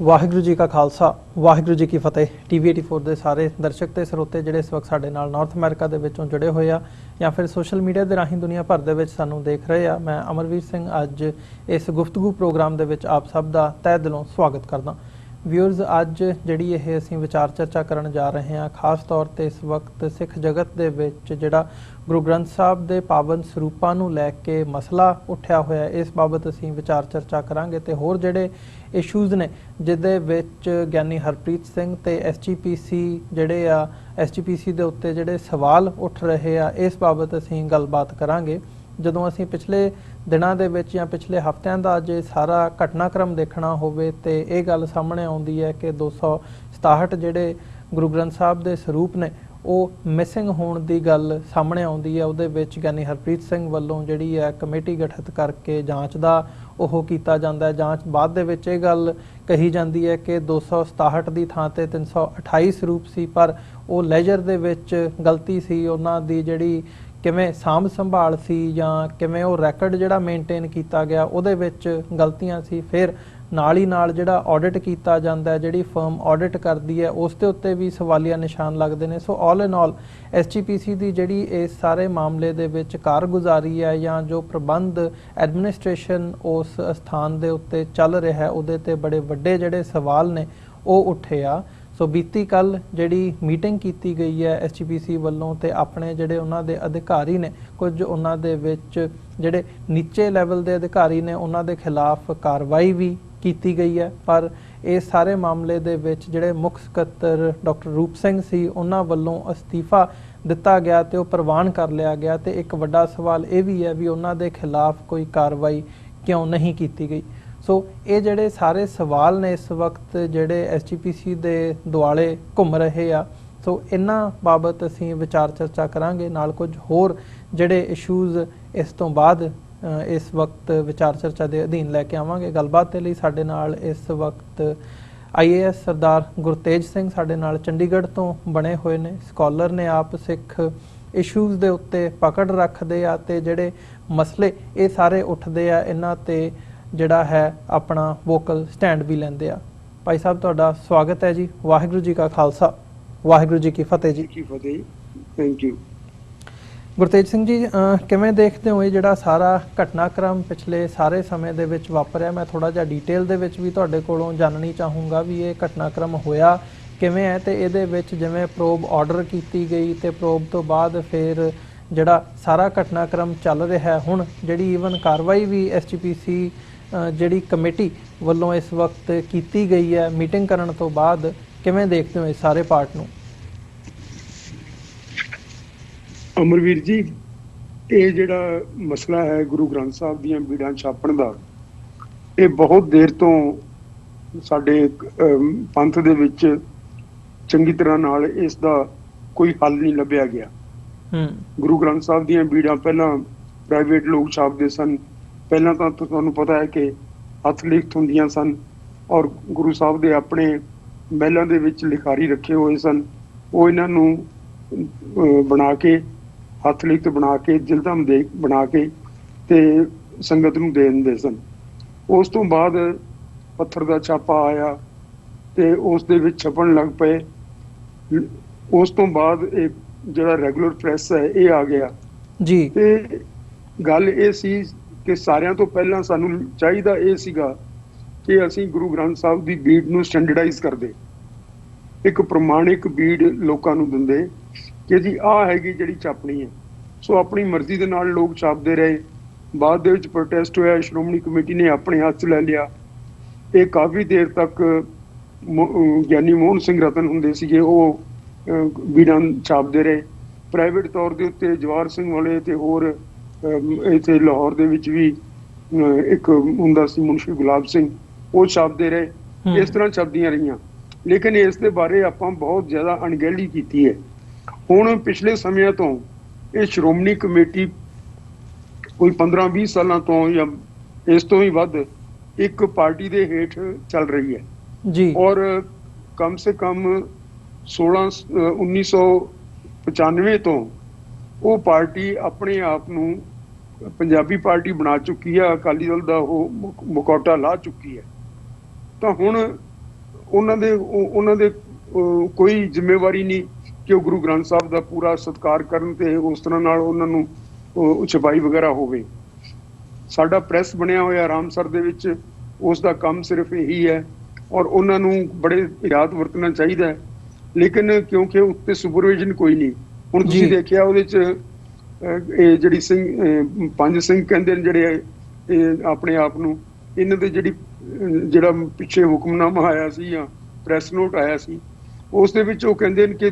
ਵਾਹਿਗੁਰੂ ਜੀ ਕਾ ਖਾਲਸਾ ਵਾਹਿਗੁਰੂ ਜੀ ਕੀ ਫਤਿਹ। TV84 ਦੇ ਸਾਰੇ ਦਰਸ਼ਕ ਤੇ ਸਰੋਤੇ ਜਿਹੜੇ ਇਸ ਵਕਤ ਸਾਡੇ ਨਾਲ ਨਾਰਥ ਅਮਰੀਕਾ ਦੇ ਵਿੱਚੋਂ ਜੁੜੇ ਹੋਏ ਆ ਜਾਂ ਫਿਰ ਸੋਸ਼ਲ ਮੀਡੀਆ ਦੇ ਰਾਹੀਂ ਦੁਨੀਆ ਭਰ ਦੇ ਵਿੱਚ ਸਾਨੂੰ ਦੇਖ ਰਹੇ ਆ, ਮੈਂ ਅਮਰਵੀਰ ਸਿੰਘ ਅੱਜ ਇਸ ਗੁਫ਼ਤਗੂ ਪ੍ਰੋਗਰਾਮ ਦੇ ਵਿੱਚ ਆਪ ਸਭ ਦਾ ਤਹਿ ਦਿਲੋਂ ਸਵਾਗਤ ਕਰਦਾ। ਵਿਊਅਰਸ, ਅੱਜ ਜਿਹੜੀ ਇਹ ਅਸੀਂ ਵਿਚਾਰ ਚਰਚਾ ਕਰਨ ਜਾ ਰਹੇ ਹਾਂ, ਖਾਸ ਤੌਰ ਤੇ ਇਸ ਵਕਤ ਸਿੱਖ ਜਗਤ ਦੇ ਵਿੱਚ ਜਿਹੜਾ ਗੁਰੂ ਗ੍ਰੰਥ ਸਾਹਿਬ ਦੇ ਪਾਵਨ ਸਰੂਪਾਂ ਨੂੰ ਲੈ ਕੇ ਮਸਲਾ ਉੱਠਿਆ ਹੋਇਆ, ਇਸ ਬਾਬਤ ਅਸੀਂ ਵਿਚਾਰ ਚਰਚਾ ਕਰਾਂਗੇ ਤੇ ਹੋਰ ਜਿਹੜੇ ਇਸ਼ੂਜ਼ ਨੇ ਜਿਹਦੇ ਵਿੱਚ ਗਿਆਨੀ ਹਰਪ੍ਰੀਤ ਸਿੰਘ ਤੇ SGPC ਜਿਹੜੇ ਆ SGPC ਦੇ ਉੱਤੇ ਜਿਹੜੇ ਸਵਾਲ ਉੱਠ ਰਹੇ ਆ, ਇਸ ਬਾਬਤ ਅਸੀਂ ਗੱਲਬਾਤ ਕਰਾਂਗੇ। ਜਦੋਂ ਅਸੀਂ ਪਿਛਲੇ ਦਿਨਾਂ ਦੇ ਵਿੱਚ ਜਾਂ ਪਿਛਲੇ ਹਫ਼ਤਿਆਂ ਦਾ ਜੇ ਸਾਰਾ ਘਟਨਾਕ੍ਰਮ ਦੇਖਣਾ ਹੋਵੇ ਤੇ ਇਹ ਗੱਲ ਸਾਹਮਣੇ ਆਉਂਦੀ ਹੈ ਕਿ 267 ਜਿਹੜੇ ਗੁਰੂ ਗ੍ਰੰਥ ਸਾਹਿਬ ਦੇ ਸਰੂਪ ਨੇ ਉਹ ਮਿਸਿੰਗ ਹੋਣ ਦੀ ਗੱਲ ਸਾਹਮਣੇ ਆਉਂਦੀ ਹੈ। ਉਹਦੇ ਵਿੱਚ ਗਿਆਨੀ ਹਰਪ੍ਰੀਤ ਸਿੰਘ ਵੱਲੋਂ ਜਿਹੜੀ ਹੈ ਕਮੇਟੀ ਗਠਿਤ ਕਰਕੇ ਜਾਂਚ ਦਾ ਉਹ ਕੀਤਾ ਜਾਂਦਾ ਹੈ। ਜਾਂਚ ਬਾਅਦ ਦੇ ਵਿੱਚ ਇਹ ਗੱਲ ਕਹੀ ਜਾਂਦੀ ਹੈ ਕਿ 267 ਦੀ ਥਾਂ ਤੇ 328 ਸਰੂਪ ਸੀ, ਪਰ ਉਹ ਲੈਜਰ ਦੇ ਵਿੱਚ ਗਲਤੀ ਸੀ। ਉਹਨਾਂ ਦੀ ਜਿਹੜੀ ਕਿਵੇਂ ਸਾਂਭ ਸੰਭਾਲ ਸੀ ਜਾਂ ਕਿਵੇਂ ਉਹ ਰੈਕਡ ਜਿਹੜਾ ਮੇਨਟੇਨ ਕੀਤਾ ਗਿਆ ਉਹਦੇ ਵਿੱਚ ਗਲਤੀਆਂ ਸੀ। ਫਿਰ ਨਾਲ ਹੀ ਨਾਲ ਜਿਹੜਾ ਆਡਿਟ ਕੀਤਾ ਜਾਂਦਾ, ਜਿਹੜੀ ਫਰਮ ਆਡਿਟ ਕਰਦੀ ਹੈ, ਉਸ ਦੇ ਉੱਤੇ ਵੀ ਸਵਾਲੀਆ ਨਿਸ਼ਾਨ ਲੱਗਦੇ ਨੇ। ਸੋ ਆਲ ਇਨ ਆਲ SGPC ਦੀ ਜਿਹੜੀ ਇਸ ਸਾਰੇ ਮਾਮਲੇ ਦੇ ਵਿੱਚ ਕਾਰਗੁਜ਼ਾਰੀ ਹੈ ਜਾਂ ਜੋ ਪ੍ਰਬੰਧ ਐਡਮਿਨਿਸਟ੍ਰੇਸ਼ਨ ਉਸ ਸਥਾਨ ਦੇ ਉੱਤੇ ਚੱਲ ਰਿਹਾ, ਉਹਦੇ ਤੇ ਬੜੇ ਵੱਡੇ ਜਿਹੜੇ ਸਵਾਲ ਨੇ ਉਹ ਉੱਠੇ ਆ। ਸੋ ਬੀਤੀ ਕੱਲ ਜਿਹੜੀ ਮੀਟਿੰਗ ਕੀਤੀ ਗਈ ਹੈ SGPC ਵੱਲੋਂ ਤੇ ਆਪਣੇ ਜਿਹੜੇ ਉਹਨਾਂ ਦੇ ਅਧਿਕਾਰੀ ਨੇ, ਕੁਝ ਉਹਨਾਂ ਦੇ ਵਿੱਚ ਜਿਹੜੇ ਨੀਚੇ ਲੈਵਲ ਦੇ ਅਧਿਕਾਰੀ ਨੇ, ਉਹਨਾਂ ਦੇ ਖਿਲਾਫ ਕਾਰਵਾਈ ਵੀ ਕੀਤੀ ਗਈ ਹੈ। ਪਰ ਇਸ ਸਾਰੇ ਮਾਮਲੇ ਦੇ ਵਿੱਚ ਜਿਹੜੇ ਮੁੱਖ ਸਕੱਤਰ ਡਾਕਟਰ ਰੂਪ ਸਿੰਘ ਸੀ, ਉਹਨਾਂ ਵੱਲੋਂ ਅਸਤੀਫਾ ਦਿੱਤਾ ਗਿਆ ਤੇ ਉਹ ਪ੍ਰਵਾਨ ਕਰ ਲਿਆ ਗਿਆ। ਤੇ ਇੱਕ ਵੱਡਾ ਸਵਾਲ ਇਹ ਵੀ ਹੈ ਵੀ ਉਹਨਾਂ ਦੇ ਖਿਲਾਫ ਕੋਈ ਕਾਰਵਾਈ ਕਿਉਂ ਨਹੀਂ ਕੀਤੀ ਗਈ। ਸੋ ਇਹ ਜਿਹੜੇ ਸਾਰੇ ਸਵਾਲ ਨੇ ਇਸ ਵਕਤ ਜਿਹੜੇ SGPC ਦੇ ਦੁਆਲੇ ਘੁੰਮ ਰਹੇ ਆ, ਸੋ ਇਹਨਾਂ ਬਾਬਤ ਅਸੀਂ ਵਿਚਾਰ ਚਰਚਾ ਕਰਾਂਗੇ। ਨਾਲ ਕੁਝ ਹੋਰ ਜਿਹੜੇ ਇਸ਼ੂਜ਼ ਇਸ ਤੋਂ ਬਾਅਦ ਇਸ ਵਕਤ ਵਿਚਾਰ ਚਰਚਾ ਦੇ ਅਧੀਨ ਲੈ ਕੇ ਆਵਾਂਗੇ। ਗੱਲਬਾਤ ਦੇ ਲਈ ਸਾਡੇ ਨਾਲ ਇਸ ਵਕਤ IAS ਸਰਦਾਰ ਗੁਰਤੇਜ ਸਿੰਘ ਸਾਡੇ ਨਾਲ ਚੰਡੀਗੜ੍ਹ ਤੋਂ ਬਣੇ ਹੋਏ ਨੇ। ਸਕਾਲਰ ਨੇ, ਆਪ ਸਿੱਖ ਇਸ਼ੂਜ਼ ਦੇ ਉੱਤੇ ਪਕੜ ਰੱਖਦੇ ਆ ਤੇ ਜਿਹੜੇ ਮਸਲੇ ਇਹ ਸਾਰੇ ਉੱਠਦੇ ਆ, ਇਹਨਾਂ ਤੇ ਜਿਹੜਾ ਹੈ ਆਪਣਾ ਵੋਕਲ ਸਟੈਂਡ ਵੀ ਲੈਂਦੇ ਆ। ਭਾਈ ਸਾਹਿਬ, ਤੁਹਾਡਾ ਸਵਾਗਤ ਹੈ ਜੀ। ਵਾਹਿਗੁਰੂ ਜੀ ਕਾ ਖਾਲਸਾ ਵਾਹਿਗੁਰੂ ਜੀ ਕੀ ਫਤਿਹ ਜੀ। Thank you. ਗੁਰਤੇਜ ਸਿੰਘ ਜੀ, ਕਿਵੇਂ ਦੇਖਦੇ ਹੋ ਇਹ ਜਿਹੜਾ ਸਾਰਾ ਘਟਨਾਕ੍ਰਮ ਪਿਛਲੇ ਸਾਰੇ ਸਮੇਂ ਦੇ ਵਿੱਚ ਵਾਪਰਿਆ? ਮੈਂ ਥੋੜਾ ਜਿਹਾ ਡੀਟੇਲ ਦੇ ਵਿੱਚ ਵੀ ਤੁਹਾਡੇ ਕੋਲੋਂ ਜਾਣਨੀ ਚਾਹੂੰਗਾ ਵੀ ਇਹ ਘਟਨਾਕ੍ਰਮ ਹੋਇਆ ਕਿਵੇਂ ਹੈ ਤੇ ਇਹਦੇ ਵਿੱਚ ਜਿਵੇਂ ਪ੍ਰੋਬ ਆਰਡਰ ਕੀਤੀ ਗਈ ਤੇ ਪ੍ਰੋਬ ਤੋਂ ਬਾਅਦ ਫਿਰ ਜਿਹੜਾ ਸਾਰਾ ਘਟਨਾਕ੍ਰਮ ਚੱਲ ਰਿਹਾ, ਹੁਣ ਜਿਹੜੀ ਈਵਨ ਕਾਰਵਾਈ ਵੀ SGPC ਜਿਹੜੀ ਕਮੇਟੀ ਵੱਲੋਂ ਇਸ ਵਕਤ ਕੀਤੀ ਗਈ ਹੈ ਮੀਟਿੰਗ ਕਰਨ ਤੋਂ ਬਾਅਦ, ਕਿਵੇਂ ਦੇਖਦੇ ਹੋ ਇਸ ਸਾਰੇ ਪਾਰਟ ਨੂੰ? ਅਮਰਵੀਰ ਜੀ, ਇਹ ਜਿਹੜਾ ਮਸਲਾ ਹੈ ਗੁਰੂ ਗ੍ਰੰਥ ਸਾਹਿਬ ਦੀਆਂ ਬੀੜਾਂ ਛਾਪਣ ਦਾ, ਇਹ ਬਹੁਤ ਦੇਰ ਤੋਂ ਸਾਡੇ ਪੰਥ ਦੇ ਵਿੱਚ ਚੰਗੀ ਤਰ੍ਹਾਂ ਨਾਲ ਇਸ ਦਾ ਕੋਈ ਹੱਲ ਨਹੀਂ ਲੱਭਿਆ ਗਿਆ। ਗੁਰੂ ਗ੍ਰੰਥ ਸਾਹਿਬ ਦੀਆਂ ਬੀੜਾਂ ਪਹਿਲਾਂ ਪ੍ਰਾਈਵੇਟ ਲੋਕ ਛਾਪਦੇ ਸਨ। ਪਹਿਲਾਂ ਤਾਂ ਤੁਹਾਨੂੰ ਪਤਾ ਹੈ ਕਿ ਹੱਥ ਲਿਖਤ ਹੁੰਦੀਆਂ ਸਨ ਔਰ ਗੁਰੂ ਸਾਹਿਬ ਦੇ ਆਪਣੇ ਮਹਿਲਾਂ ਦੇ ਵਿੱਚ ਲਿਖਾਰੀ ਰੱਖੇ ਹੋਏ ਸਨ। ਉਹ ਇਹਨਾਂ ਨੂੰ ਬਣਾ ਕੇ, ਹੱਥ ਲਿਖਤ ਬਣਾ ਕੇ, ਜਿਲਦਮ ਦੇ ਬਣਾ ਕੇ ਤੇ ਸੰਗਤ ਨੂੰ ਦੇ ਦਿੰਦੇ ਸਨ। ਉਸ ਤੋਂ ਬਾਅਦ ਪੱਥਰ ਦਾ ਛਾਪਾ ਆਇਆ ਤੇ ਉਸ ਦੇ ਵਿੱਚ ਛਪਣ ਲੱਗ ਪਏ। ਉਸ ਤੋਂ ਬਾਅਦ ਇਹ ਜਿਹੜਾ ਰੈਗੂਲਰ ਪ੍ਰੈਸ ਹੈ ਇਹ ਆ ਗਿਆ ਜੀ। ਤੇ ਗੱਲ ਇਹ ਸੀ ਕਿ ਸਾਰਿਆਂ ਤੋਂ ਪਹਿਲਾਂ ਸਾਨੂੰ ਚਾਹੀਦਾ ਇਹ ਸੀਗਾ ਕਿ ਅਸੀਂ ਗੁਰੂ ਗ੍ਰੰਥ ਸਾਹਿਬ ਦੀ ਬੀੜ ਨੂੰ ਸਟੈਂਡਰਡਾਈਜ਼ ਕਰਦੇ, ਇੱਕ ਪ੍ਰਮਾਣਿਕ ਬੀੜ ਲੋਕਾਂ ਨੂੰ ਦਿੰਦੇ ਕਿ ਜੀ ਆਹ ਹੈਗੀ ਜਿਹੜੀ ਛਾਪਣੀ ਹੈ। ਸੋ ਆਪਣੀ ਮਰਜ਼ੀ ਦੇ ਨਾਲ ਲੋਕ ਛਾਪਦੇ ਰਹੇ। ਬਾਅਦ ਦੇ ਵਿੱਚ ਪ੍ਰੋਟੈਸਟ ਹੋਇਆ, ਸ਼੍ਰੋਮਣੀ ਕਮੇਟੀ ਨੇ ਆਪਣੇ ਹੱਥ 'ਚ ਲੈ ਲਿਆ। ਇਹ ਕਾਫੀ ਦੇਰ ਤੱਕ ਗਿਆਨੀ ਮੋਹਨ ਸਿੰਘ ਰਤਨ ਹੁੰਦੇ ਸੀਗੇ, ਉਹ ਬੀੜਾਂ ਛਾਪਦੇ ਰਹੇ। ਪ੍ਰਾਈਵੇਟ ਤੌਰ ਦੇ ਉੱਤੇ ਜਵਾਹਰ ਸਿੰਘ ਵਾਲੇ ਤੇ ਹੋਰ ਇੱਥੇ ਲਾਹੌਰ ਦੇ ਵਿੱਚ ਵੀ ਇੱਕ ਹੁੰਦਾ ਸੀ ਮੁਨਸ਼ੀ ਗੁਲਾਬ ਸਿੰਘ, ਉਹ ਛਾਪਦੇ ਰਹੇ। ਇਸ ਤਰ੍ਹਾਂ ਛਪਦੀਆਂ ਰਹੀਆਂ, ਲੇਕਿਨ ਇਸ ਦੇ ਬਾਰੇ ਆਪਾਂ ਬਹੁਤ ਜ਼ਿਆਦਾ ਅਣਗਹਿਲੀ ਕੀਤੀ ਹੈ। ਹੁਣ ਪਿਛਲੇ ਸਮਿਆਂ ਤੋਂ ਇਹ ਸ਼੍ਰੋਮਣੀ ਕਮੇਟੀ ਕੋਈ 15-20 ਸਾਲਾਂ ਤੋਂ ਜਾਂ ਇਸ ਤੋਂ ਵੀ ਵੱਧ ਇੱਕ ਪਾਰਟੀ ਦੇ ਹੇਠ ਚੱਲ ਰਹੀ ਹੈ ਜੀ। ਔਰ ਕਮ ਸੇ ਕਮ 1995 ਤੋਂ ਉਹ ਪਾਰਟੀ ਆਪਣੇ ਆਪ ਨੂੰ ਪੰਜਾਬੀ ਪਾਰਟੀ ਬਣਾ ਚੁੱਕੀ ਹੈ। ਅਕਾਲੀ ਦਲ ਦਾ ਉਹ ਮੁਕੌਟਾ ਲਾ ਚੁੱਕੀ ਹੈ। ਤਾਂ ਹੁਣ ਉਹਨਾਂ ਦੇ ਕੋਈ ਜ਼ਿੰਮੇਵਾਰੀ ਨਹੀਂ ਕਿ ਉਹ ਗੁਰੂ ਗ੍ਰੰਥ ਸਾਹਿਬ ਦਾ ਪੂਰਾ ਸਤਿਕਾਰ ਕਰਨ ਤੇ ਉਸ ਤਰ੍ਹਾਂ ਨਾਲ ਉਹਨਾਂ ਨੂੰ ਛਪਾਈ ਵਗੈਰਾ ਹੋਵੇ। ਸਾਡਾ ਪ੍ਰੈਸ ਬਣਿਆ ਹੋਇਆ ਰਾਮਸਰ ਦੇ ਵਿੱਚ, ਉਸ ਦਾ ਕੰਮ ਸਿਰਫ ਇਹੀ ਹੈ, ਔਰ ਉਹਨਾਂ ਨੂੰ ਬੜੇ ਇhtiyat ਵਰਤਣਾ ਚਾਹੀਦਾ ਹੈ। ਲੇਕਿਨ ਕਿਉਂਕਿ ਉੱਤੇ ਸੁਪਰਵਿਜ਼ਨ ਕੋਈ ਨਹੀਂ, ਹੁਣ ਤੁਸੀਂ ਦੇਖਿਆ ਉਹਦੇ 'ਚ ਇਹ ਜਿਹੜੀ ਸਿੰਘ ਪੰਜ ਸਿੰਘ ਕਹਿੰਦੇ ਨੇ ਜਿਹੜੇ ਆਪਣੇ ਆਪ ਨੂੰ, ਇਹਨਾਂ ਦੇ ਜਿਹੜਾ ਪਿੱਛੇ ਹੁਕਮਨਾਮਾ ਆਇਆ ਸੀ ਜਾਂ ਪ੍ਰੈਸ ਨੋਟ ਆਇਆ ਸੀ, ਉਸ ਦੇ ਵਿੱਚ ਉਹ ਕਹਿੰਦੇ ਨੇ ਕਿ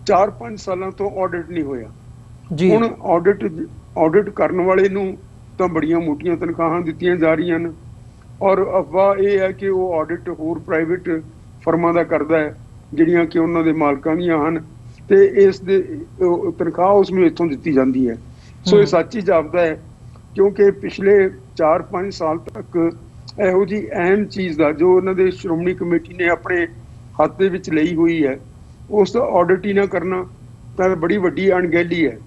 4-5 ਸਾਲਾਂ ਤੋਂ ਆਡਿਟ ਨਹੀਂ ਹੋਇਆ। ਹੁਣ ਆਡਿਟ ਕਰਨ ਵਾਲੇ ਨੂੰ ਤਾਂ ਬੜੀਆਂ ਮੋਟੀਆਂ ਤਨਖਾਹਾਂ ਦਿੱਤੀਆਂ ਜਾ ਰਹੀਆਂ ਨੇ, ਔਰ ਅਫਵਾਹ ਇਹ ਹੈ ਕਿ ਉਹ ਆਡਿਟ ਹੋਰ ਪ੍ਰਾਈਵੇਟ ਫਰਮਾਂ ਦਾ ਕਰਦਾ ਹੈ ਜਿਹੜੀਆਂ ਕਿ ਉਹਨਾਂ ਦੇ ਮਾਲਕਾਂ ਦੀਆਂ ਹਨ, ਤੇ ਇਸ ਦੇ ਤਨਖਾਹ ਉਸ ਨੂੰ ਇੱਥੋਂ ਦਿੱਤੀ ਜਾਂਦੀ ਹੈ। ਸੋ ਇਹ ਸੱਚ ਹੀ ਜਾਪਦਾ ਹੈ, ਕਿਉਂਕਿ ਪਿਛਲੇ 4-5 ਸਾਲ ਤੱਕ ਇਹੋ ਜਿਹੀ ਅਹਿਮ ਚੀਜ਼ ਦਾ ਜੋ ਉਹਨਾਂ ਦੇ ਸ਼੍ਰੋਮਣੀ ਕਮੇਟੀ ਨੇ ਆਪਣੇ ਹੱਥ ਦੇ ਵਿੱਚ ਲਈ ਹੋਈ ਹੈ, ਉਸ ਦਾ ਆਡਿਟ ਹੀ ਨਾ ਕਰਨਾ ਤਾਂ ਬੜੀ ਵੱਡੀ ਅਣਗਹਿਲੀ ਹੈ।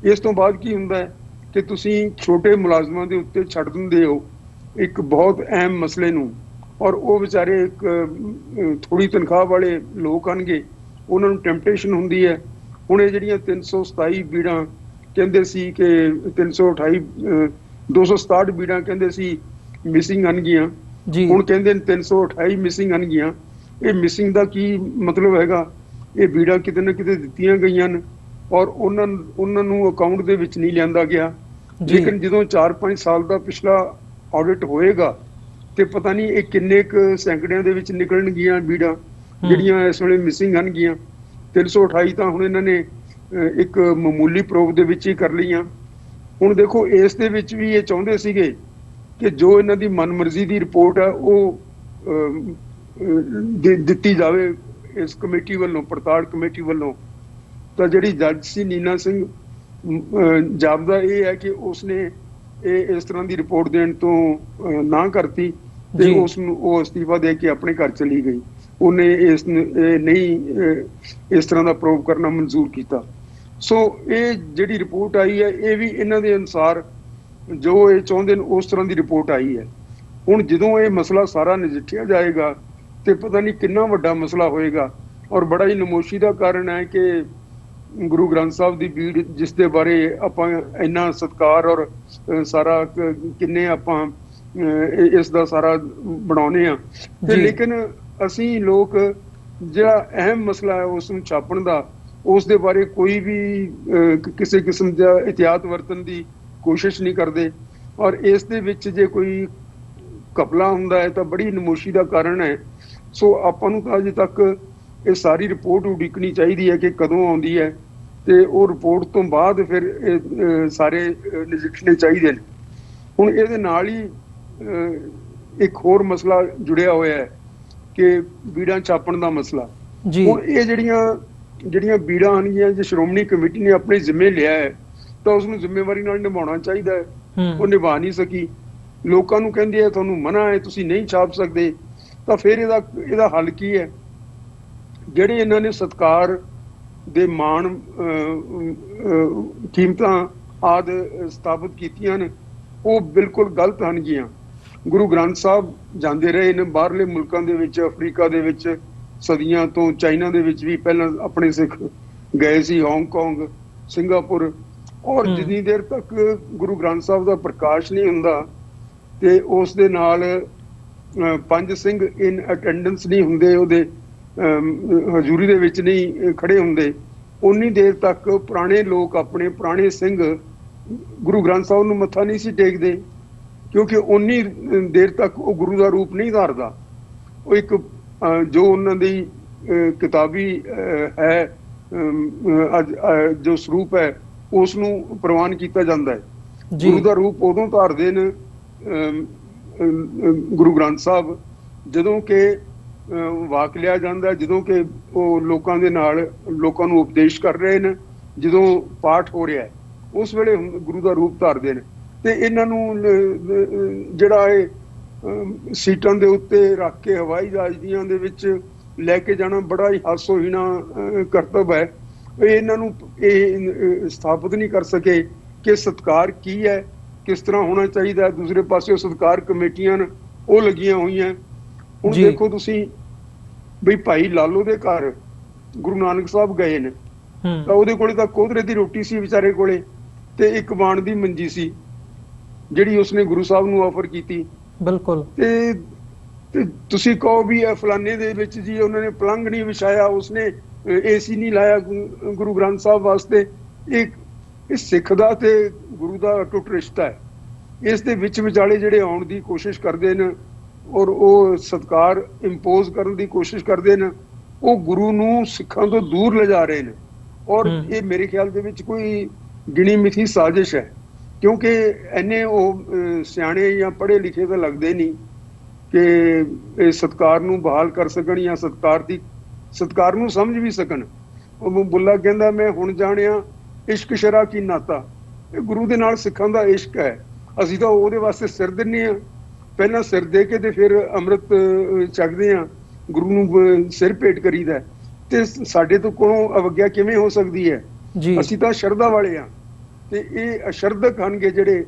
ਇਸ ਤੋਂ ਬਾਅਦ ਕੀ ਹੁੰਦਾ ਹੈ ਕਿ ਤੁਸੀਂ ਛੋਟੇ ਮੁਲਾਜ਼ਮਾਂ ਦੇ ਉੱਤੇ ਛੱਡ ਦਿੰਦੇ ਹੋ ਇੱਕ ਬਹੁਤ ਅਹਿਮ ਮਸਲੇ ਨੂੰ, ਔਰ ਉਹ ਵਿਚਾਰੇ ਇੱਕ ਥੋੜੀ ਤਨਖਾਹ ਵਾਲੇ ਲੋਕ ਆਣਗੇ, ਉਹਨਾਂ ਨੂੰ ਟੈਂਪਟੇਸ਼ਨ ਹੁੰਦੀ ਹੈ। ਹੁਣ ਇਹ ਜਿਹੜੀਆਂ 327 ਬੀੜਾਂ ਕਹਿੰਦੇ ਸੀ ਕਿ 328 267 ਬੀੜਾਂ ਕਹਿੰਦੇ ਸੀ ਮਿਸਿੰਗ ਆਣਗੀਆਂ, ਹੁਣ ਕਹਿੰਦੇ ਨੇ 328 ਮਿਸਿੰਗ ਆਣਗੀਆਂ। ਇਹ ਮਿਸਿੰਗ ਦਾ ਕੀ ਮਤਲਬ ਹੈਗਾ? ਇਹ ਬੀੜਾਂ ਕਿਤੇ ਨਾ ਕਿਤੇ ਦਿੱਤੀਆਂ ਗਈਆਂ ਨੇ ਔਰ ਉਹਨਾਂ ਨੂੰ ਅਕਾਊਂਟ ਦੇ ਵਿੱਚ ਨਹੀਂ ਲਿਆਂਦਾ ਗਿਆ। ਲੇਕਿਨ ਜਦੋਂ 4-5 ਸਾਲ ਦਾ ਪਿਛਲਾ ਆਡਿਟ ਹੋਏਗਾ ਤੇ ਪਤਾ ਨਹੀਂ ਇਹ ਕਿੰਨੇ ਕੁ ਸੈਂਕੜਿਆਂ ਦੇ ਵਿੱਚ ਨਿਕਲਣਗੀਆਂ ਬੀੜਾਂ ਜਿਹੜੀਆਂ ਇਸ ਵੇਲੇ ਮਿਸਿੰਗ ਆਣਗੀਆਂ। 328 ਤਾਂ ਹੁਣ ਇਹਨਾਂ ਨੇ ਇੱਕ ਮਾਮੂਲੀ ਪ੍ਰੋਬ ਦੇ ਵਿੱਚ ਹੀ ਕਰ ਲਈਆਂ। ਹੁਣ ਦੇਖੋ ਇਸ ਦੇ ਵਿੱਚ ਵੀ ਇਹ ਚਾਹੁੰਦੇ ਸੀਗੇ ਕਿ ਜੋ ਇਹਨਾਂ ਦੀ ਮਨਮਰਜ਼ੀ ਦੀ ਰਿਪੋਰਟ ਹੈ ਉਹ ਦਿੱਤੀ ਜਾਵੇ ਇਸ ਕਮੇਟੀ ਵੱਲੋਂ, ਪੜਤਾਲ ਕਮੇਟੀ ਵੱਲੋਂ। ਤਾਂ ਜਿਹੜੀ ਜੱਜ ਸੀ ਨੀਨਾ ਸਿੰਘ, ਜਾਪਦਾ ਇਹ ਹੈ ਕਿ ਉਸਨੇ ਇਸ ਤਰ੍ਹਾਂ ਦੀ ਰਿਪੋਰਟ ਦੇਣ ਤੋਂ ਨਾ ਕਰਤੀ ਤੇ ਉਸ ਨੂੰ ਉਹ ਅਸਤੀਫਾ ਦੇ ਕੇ ਆਪਣੇ ਘਰ ਚਲੀ ਗਈ। ਉਹਨੇ ਇਸ ਤਰ੍ਹਾਂ ਦਾ ਪ੍ਰੋਬ ਕਰਨਾ ਮਨਜ਼ੂਰ ਕੀਤਾ। ਸੋ ਇਹ ਜਿਹੜੀ ਰਿਪੋਰਟ ਆਈ ਹੈ, ਇਹ ਵੀ ਇਹਨਾਂ ਦੇ ਅਨੁਸਾਰ ਜੋ ਇਹ ਚਾਹੁੰਦੇ ਨੇ ਉਸ ਤਰ੍ਹਾਂ ਦੀ ਰਿਪੋਰਟ ਆਈ ਹੈ। ਹੁਣ ਜਦੋਂ ਇਹ ਮਸਲਾ ਸਾਰਾ ਨਜਿੱਠਿਆ ਜਾਏਗਾ ਤੇ ਪਤਾ ਨਹੀਂ ਕਿੰਨਾ ਵੱਡਾ ਮਸਲਾ ਹੋਏਗਾ, ਔਰ ਬੜਾ ਹੀ ਨਮੋਸ਼ੀ ਦਾ ਕਾਰਨ ਹੈ ਕਿ ਗੁਰੂ ਗ੍ਰੰਥ ਸਾਹਿਬ ਦੀ ਬੀੜ, ਜਿਸ ਦੇ ਬਾਰੇ ਆਪਾਂ ਇੰਨਾ ਸਤਿਕਾਰ ਔਰ ਸਾਰਾ ਕਿੰਨੇ ਆਪਾਂ ਇਸ ਦਾ ਸਾਰਾ ਬਣਾਉਂਦੇ ਹਾਂ, ਤੇ ਲੇਕਿਨ ਅਸੀਂ ਲੋਕ ਜਿਹੜਾ ਅਹਿਮ ਮਸਲਾ ਹੈ ਉਸ ਨੂੰ ਛਾਪਣ ਦਾ, ਉਸ ਦੇ ਬਾਰੇ ਕੋਈ ਵੀ ਕਿਸੇ ਕਿਸਮ ਦਾ ਇhtiyat ਵਰਤਣ ਦੀ ਕੋਸ਼ਿਸ਼ ਨਹੀਂ ਕਰਦੇ। ਔਰ ਇਸ ਦੇ ਵਿੱਚ ਜੇ ਕੋਈ ਘਪਲਾ ਹੁੰਦਾ ਹੈ ਤਾਂ ਬੜੀ ਨਮੋਸ਼ੀ ਦਾ ਕਾਰਨ ਹੈ। ਸੋ ਆਪਾਂ ਨੂੰ ਤਾਂ ਅਜੇ ਤੱਕ ਇਹ ਸਾਰੀ ਰਿਪੋਰਟ ਉਡੀਕਣੀ ਚਾਹੀਦੀ ਹੈ ਕਿ ਕਦੋਂ ਆਉਂਦੀ ਹੈ, ਤੇ ਉਹ ਰਿਪੋਰਟ ਤੋਂ ਬਾਅਦ ਫਿਰ ਇਹ ਸਾਰੇ ਨਜਿੱਠਣੇ ਚਾਹੀਦੇ ਨੇ। ਹੁਣ ਇਹਦੇ ਨਾਲ ਹੀ ਇੱਕ ਹੋਰ ਮਸਲਾ ਜੁੜਿਆ ਹੋਇਆ ਹੈ ਕਿ ਬੀੜਾਂ ਛਾਪਣ ਦਾ ਮਸਲਾ। ਹੁਣ ਇਹ ਜਿਹੜੀਆਂ ਬੀੜਾਂ ਆਣਗੀਆਂ, ਜੇ ਸ਼੍ਰੋਮਣੀ ਕਮੇਟੀ ਨੇ ਆਪਣੇ ਜ਼ਿੰਮੇ ਲਿਆ ਹੈ ਤਾਂ ਉਸਨੂੰ ਜ਼ਿੰਮੇਵਾਰੀ ਨਾਲ ਨਿਭਾਉਣਾ ਚਾਹੀਦਾ ਹੈ। ਉਹ ਨਿਭਾ ਨਹੀਂ ਸਕੀ, ਲੋਕਾਂ ਨੂੰ ਕਹਿੰਦੇ ਆ ਤੁਹਾਨੂੰ ਮਨਾ ਹੈ, ਤੁਸੀਂ ਨਹੀਂ ਛਾਪ ਸਕਦੇ। ਤਾਂ ਫਿਰ ਇਹਦਾ ਹੱਲ ਕੀ ਹੈ? ਜਿਹੜੇ ਇਹਨਾਂ ਨੇ ਸਤਿਕਾਰ ਦੇ ਮਾਣ ਕੀਮਤਾਂ ਆਦਿ ਸਥਾਪਿਤ ਕੀਤੀਆਂ ਨੇ, ਉਹ ਬਿਲਕੁਲ ਗਲਤ ਹਨਗੀਆਂ। ਗੁਰੂ ਗ੍ਰੰਥ ਸਾਹਿਬ ਜਾਂਦੇ ਰਹੇ ਨੇ ਬਾਹਰਲੇ ਮੁਲਕਾਂ ਦੇ ਵਿੱਚ, ਅਫਰੀਕਾ ਦੇ ਵਿੱਚ ਸਦੀਆਂ ਤੋਂ, ਚਾਈਨਾ ਦੇ ਵਿੱਚ ਵੀ ਪਹਿਲਾਂ ਆਪਣੇ ਸਿੱਖ ਗਏ ਸੀ, ਹਾਂਗਕਾਂਗ, ਸਿੰਗਾਪੁਰ। ਔਰ ਜਿੰਨੀ ਦੇਰ ਤੱਕ ਗੁਰੂ ਗ੍ਰੰਥ ਸਾਹਿਬ ਦਾ ਪ੍ਰਕਾਸ਼ ਨਹੀਂ ਹੁੰਦਾ ਤੇ ਉਸ ਦੇ ਨਾਲ ਪੰਜ ਸਿੰਘ ਇਨ ਅਟੈਂਡੈਂਸ ਨਹੀਂ ਹੁੰਦੇ, ਉਹਦੇ ਹਜ਼ੂਰੀ ਦੇ ਵਿੱਚ ਨਹੀਂ ਖੜੇ ਹੁੰਦੇ, ਉਨੀ ਦੇਰ ਤੱਕ ਪੁਰਾਣੇ ਲੋਕ, ਆਪਣੇ ਪੁਰਾਣੇ ਸਿੰਘ ਗੁਰੂ ਗ੍ਰੰਥ ਸਾਹਿਬ ਨੂੰ ਮੱਥਾ ਨਹੀਂ ਸੀ ਟੇਕਦੇ, ਕਿਉਂਕਿ ਉਨੀ ਦੇਰ ਤੱਕ ਉਹ ਗੁਰੂ ਦਾ ਰੂਪ ਨਹੀਂ ਧਾਰਦਾ। ਉਹ ਇੱਕ ਜੋ ਉਹਨਾਂ ਦੀ ਕਿਤਾਬੀ ਹੈ ਜੋ ਸਰੂਪ ਹੈ ਉਸ ਨੂੰ ਪ੍ਰਵਾਨ ਕੀਤਾ ਜਾਂਦਾ ਹੈ। ਗੁਰੂ ਦਾ ਰੂਪ ਉਦੋਂ ਧਾਰਦੇ ਨੇ ਗੁਰੂ ਗ੍ਰੰਥ ਸਾਹਿਬ ਜਦੋਂ ਕਿ ਵਾਕ ਲਿਆ ਜਾਂਦਾ, ਜਦੋਂ ਕਿ ਉਹ ਲੋਕਾਂ ਦੇ ਨਾਲ ਲੋਕਾਂ ਨੂੰ ਉਪਦੇਸ਼ ਕਰ ਰਹੇ ਨੇ, ਜਦੋਂ ਪਾਠ ਹੋ ਰਿਹਾ ਉਸ ਵੇਲੇ ਗੁਰੂ ਦਾ ਰੂਪ ਧਾਰਦੇ ਨੇ। ਤੇ ਇਹਨਾਂ ਨੂੰ ਜਿਹੜਾ ਇਹ ਸੀਟਾਂ ਦੇ ਉੱਤੇ ਰੱਖ ਕੇ ਹਵਾਈ ਜਹਾਜ਼ਾਂ ਦੇ ਵਿੱਚ ਲੈ ਕੇ ਜਾਣਾ ਬੜਾ ਹੀ ਹਾਸੋਹੀਣਾ ਕਰਤੱਵ ਹੈ। ਇਹਨਾਂ ਨੂੰ ਇਹ ਸਥਾਪਿਤ ਨਹੀਂ ਕਰ ਸਕੇ ਕਿ ਸਤਿਕਾਰ ਕੀ ਹੈ, ਕਿਸ ਤਰ੍ਹਾਂ ਹੋਣਾ ਚਾਹੀਦਾ। ਦੂਸਰੇ ਪਾਸੇ ਸਤਿਕਾਰ ਕਮੇਟੀਆਂ ਨੇ ਉਹ ਲੱਗੀਆਂ ਹੋਈਆਂ। ਹੁਣ ਦੇਖੋ ਤੁਸੀਂ ਬਈ ਭਾਈ ਲਾਲੋ ਦੇ ਘਰ ਗੁਰੂ ਨਾਨਕ ਸਾਹਿਬ ਗਏ ਨੇ ਤਾਂ ਹੂੰ ਉਹਦੇ ਕੋਲੇ ਤਾਂ ਕੋਧਰੇ ਦੀ ਰੋਟੀ ਸੀ ਵਿਚਾਰੇ ਕੋਲੇ, ਤੇ ਇੱਕ ਬਾਣ ਦੀ ਮੰਜੀ ਸੀ ਜਿਹੜੀ ਉਸਨੇ ਗੁਰੂ ਸਾਹਿਬ ਨੂੰ ਆਫਰ ਕੀਤੀ। ਬਿਲਕੁਲ। ਤੇ ਤੇ ਤੁਸੀਂ ਕਹੋ ਵੀ ਇਹ ਫਲਾਨੇ ਦੇ ਵਿੱਚ ਜੀ ਉਹਨਾਂ ਨੇ ਪਲੰਘ ਨਹੀਂ ਵਿਛਾਇਆ, ਉਸਨੇ ਏਸੀ ਨਹੀਂ ਲਾਇਆ ਗੁਰੂ ਗ੍ਰੰਥ ਸਾਹਿਬ ਵਾਸਤੇ। ਇਹ ਸਿੱਖ ਦਾ ਤੇ ਗੁਰੂ ਦਾ ਅਟੁੱਟ ਰਿਸ਼ਤਾ ਹੈ। ਇਸ ਦੇ ਵਿੱਚ ਵਿਚਾਲੇ ਜਿਹੜੇ ਆਉਣ ਦੀ ਕੋਸ਼ਿਸ਼ ਕਰਦੇ ਨੇ ਔਰ ਉਹ ਸਤਿਕਾਰ ਇੰਪੋਜ਼ ਕਰਨ ਦੀ ਕੋਸ਼ਿਸ਼ ਕਰਦੇ ਨੇ, ਉਹ ਗੁਰੂ ਨੂੰ ਸਿੱਖਾਂ ਤੋਂ ਦੂਰ ਲਿਜਾ ਰਹੇ ਨੇ। ਔਰ ਇਹ ਮੇਰੇ ਖਿਆਲ ਦੇ ਵਿੱਚ ਕੋਈ ਗਿਣੀ ਮਿਥੀ ਸਾਜ਼ਿਸ਼ ਹੈ, ਕਿਉਂਕਿ ਇੰਨੇ ਉਹ ਸਿਆਣੇ ਜਾਂ ਪੜ੍ਹੇ ਲਿਖੇ ਤਾਂ ਲੱਗਦੇ ਨਹੀਂ ਕਿ ਇਹ ਸਤਿਕਾਰ ਨੂੰ ਬਹਾਲ ਕਰ ਸਕਣ ਜਾਂ ਸਤਿਕਾਰ ਨੂੰ ਸਮਝ ਵੀ ਸਕਣ। ਉਹ ਬੁੱਲਾ ਕਹਿੰਦਾ ਮੈਂ ਹੁਣ ਜਾਣਿਆ ਇਸ਼ਕ ਸ਼ਰਾ ਕੀ ਨਾਤਾ। ਇਹ ਗੁਰੂ ਦੇ ਨਾਲ ਸਿੱਖਾਂ ਦਾ ਇਸ਼ਕ ਹੈ। ਅਸੀਂ ਤਾਂ ਉਹਦੇ ਵਾਸਤੇ ਸਿਰ ਦਿੰਦੇ ਹਾਂ, ਪਹਿਲਾਂ ਸਿਰ ਦੇ ਕੇ ਤੇ ਫਿਰ ਅੰਮ੍ਰਿਤ ਛਕਦੇ ਹਾਂ, ਗੁਰੂ ਨੂੰ ਸਿਰ ਭੇਟ ਕਰੀਦਾ। ਤੇ ਸਾਡੇ ਤੋਂ ਕੋਲੋਂ ਅਵੱਗਿਆ ਕਿਵੇਂ ਹੋ ਸਕਦੀ ਹੈ? ਅਸੀਂ ਤਾਂ ਸ਼ਰਧਾ ਵਾਲੇ ਹਾਂ, ਤੇ ਇਹ ਅਸ਼ਰਧਕ ਹਨਗੇ ਜਿਹੜੇ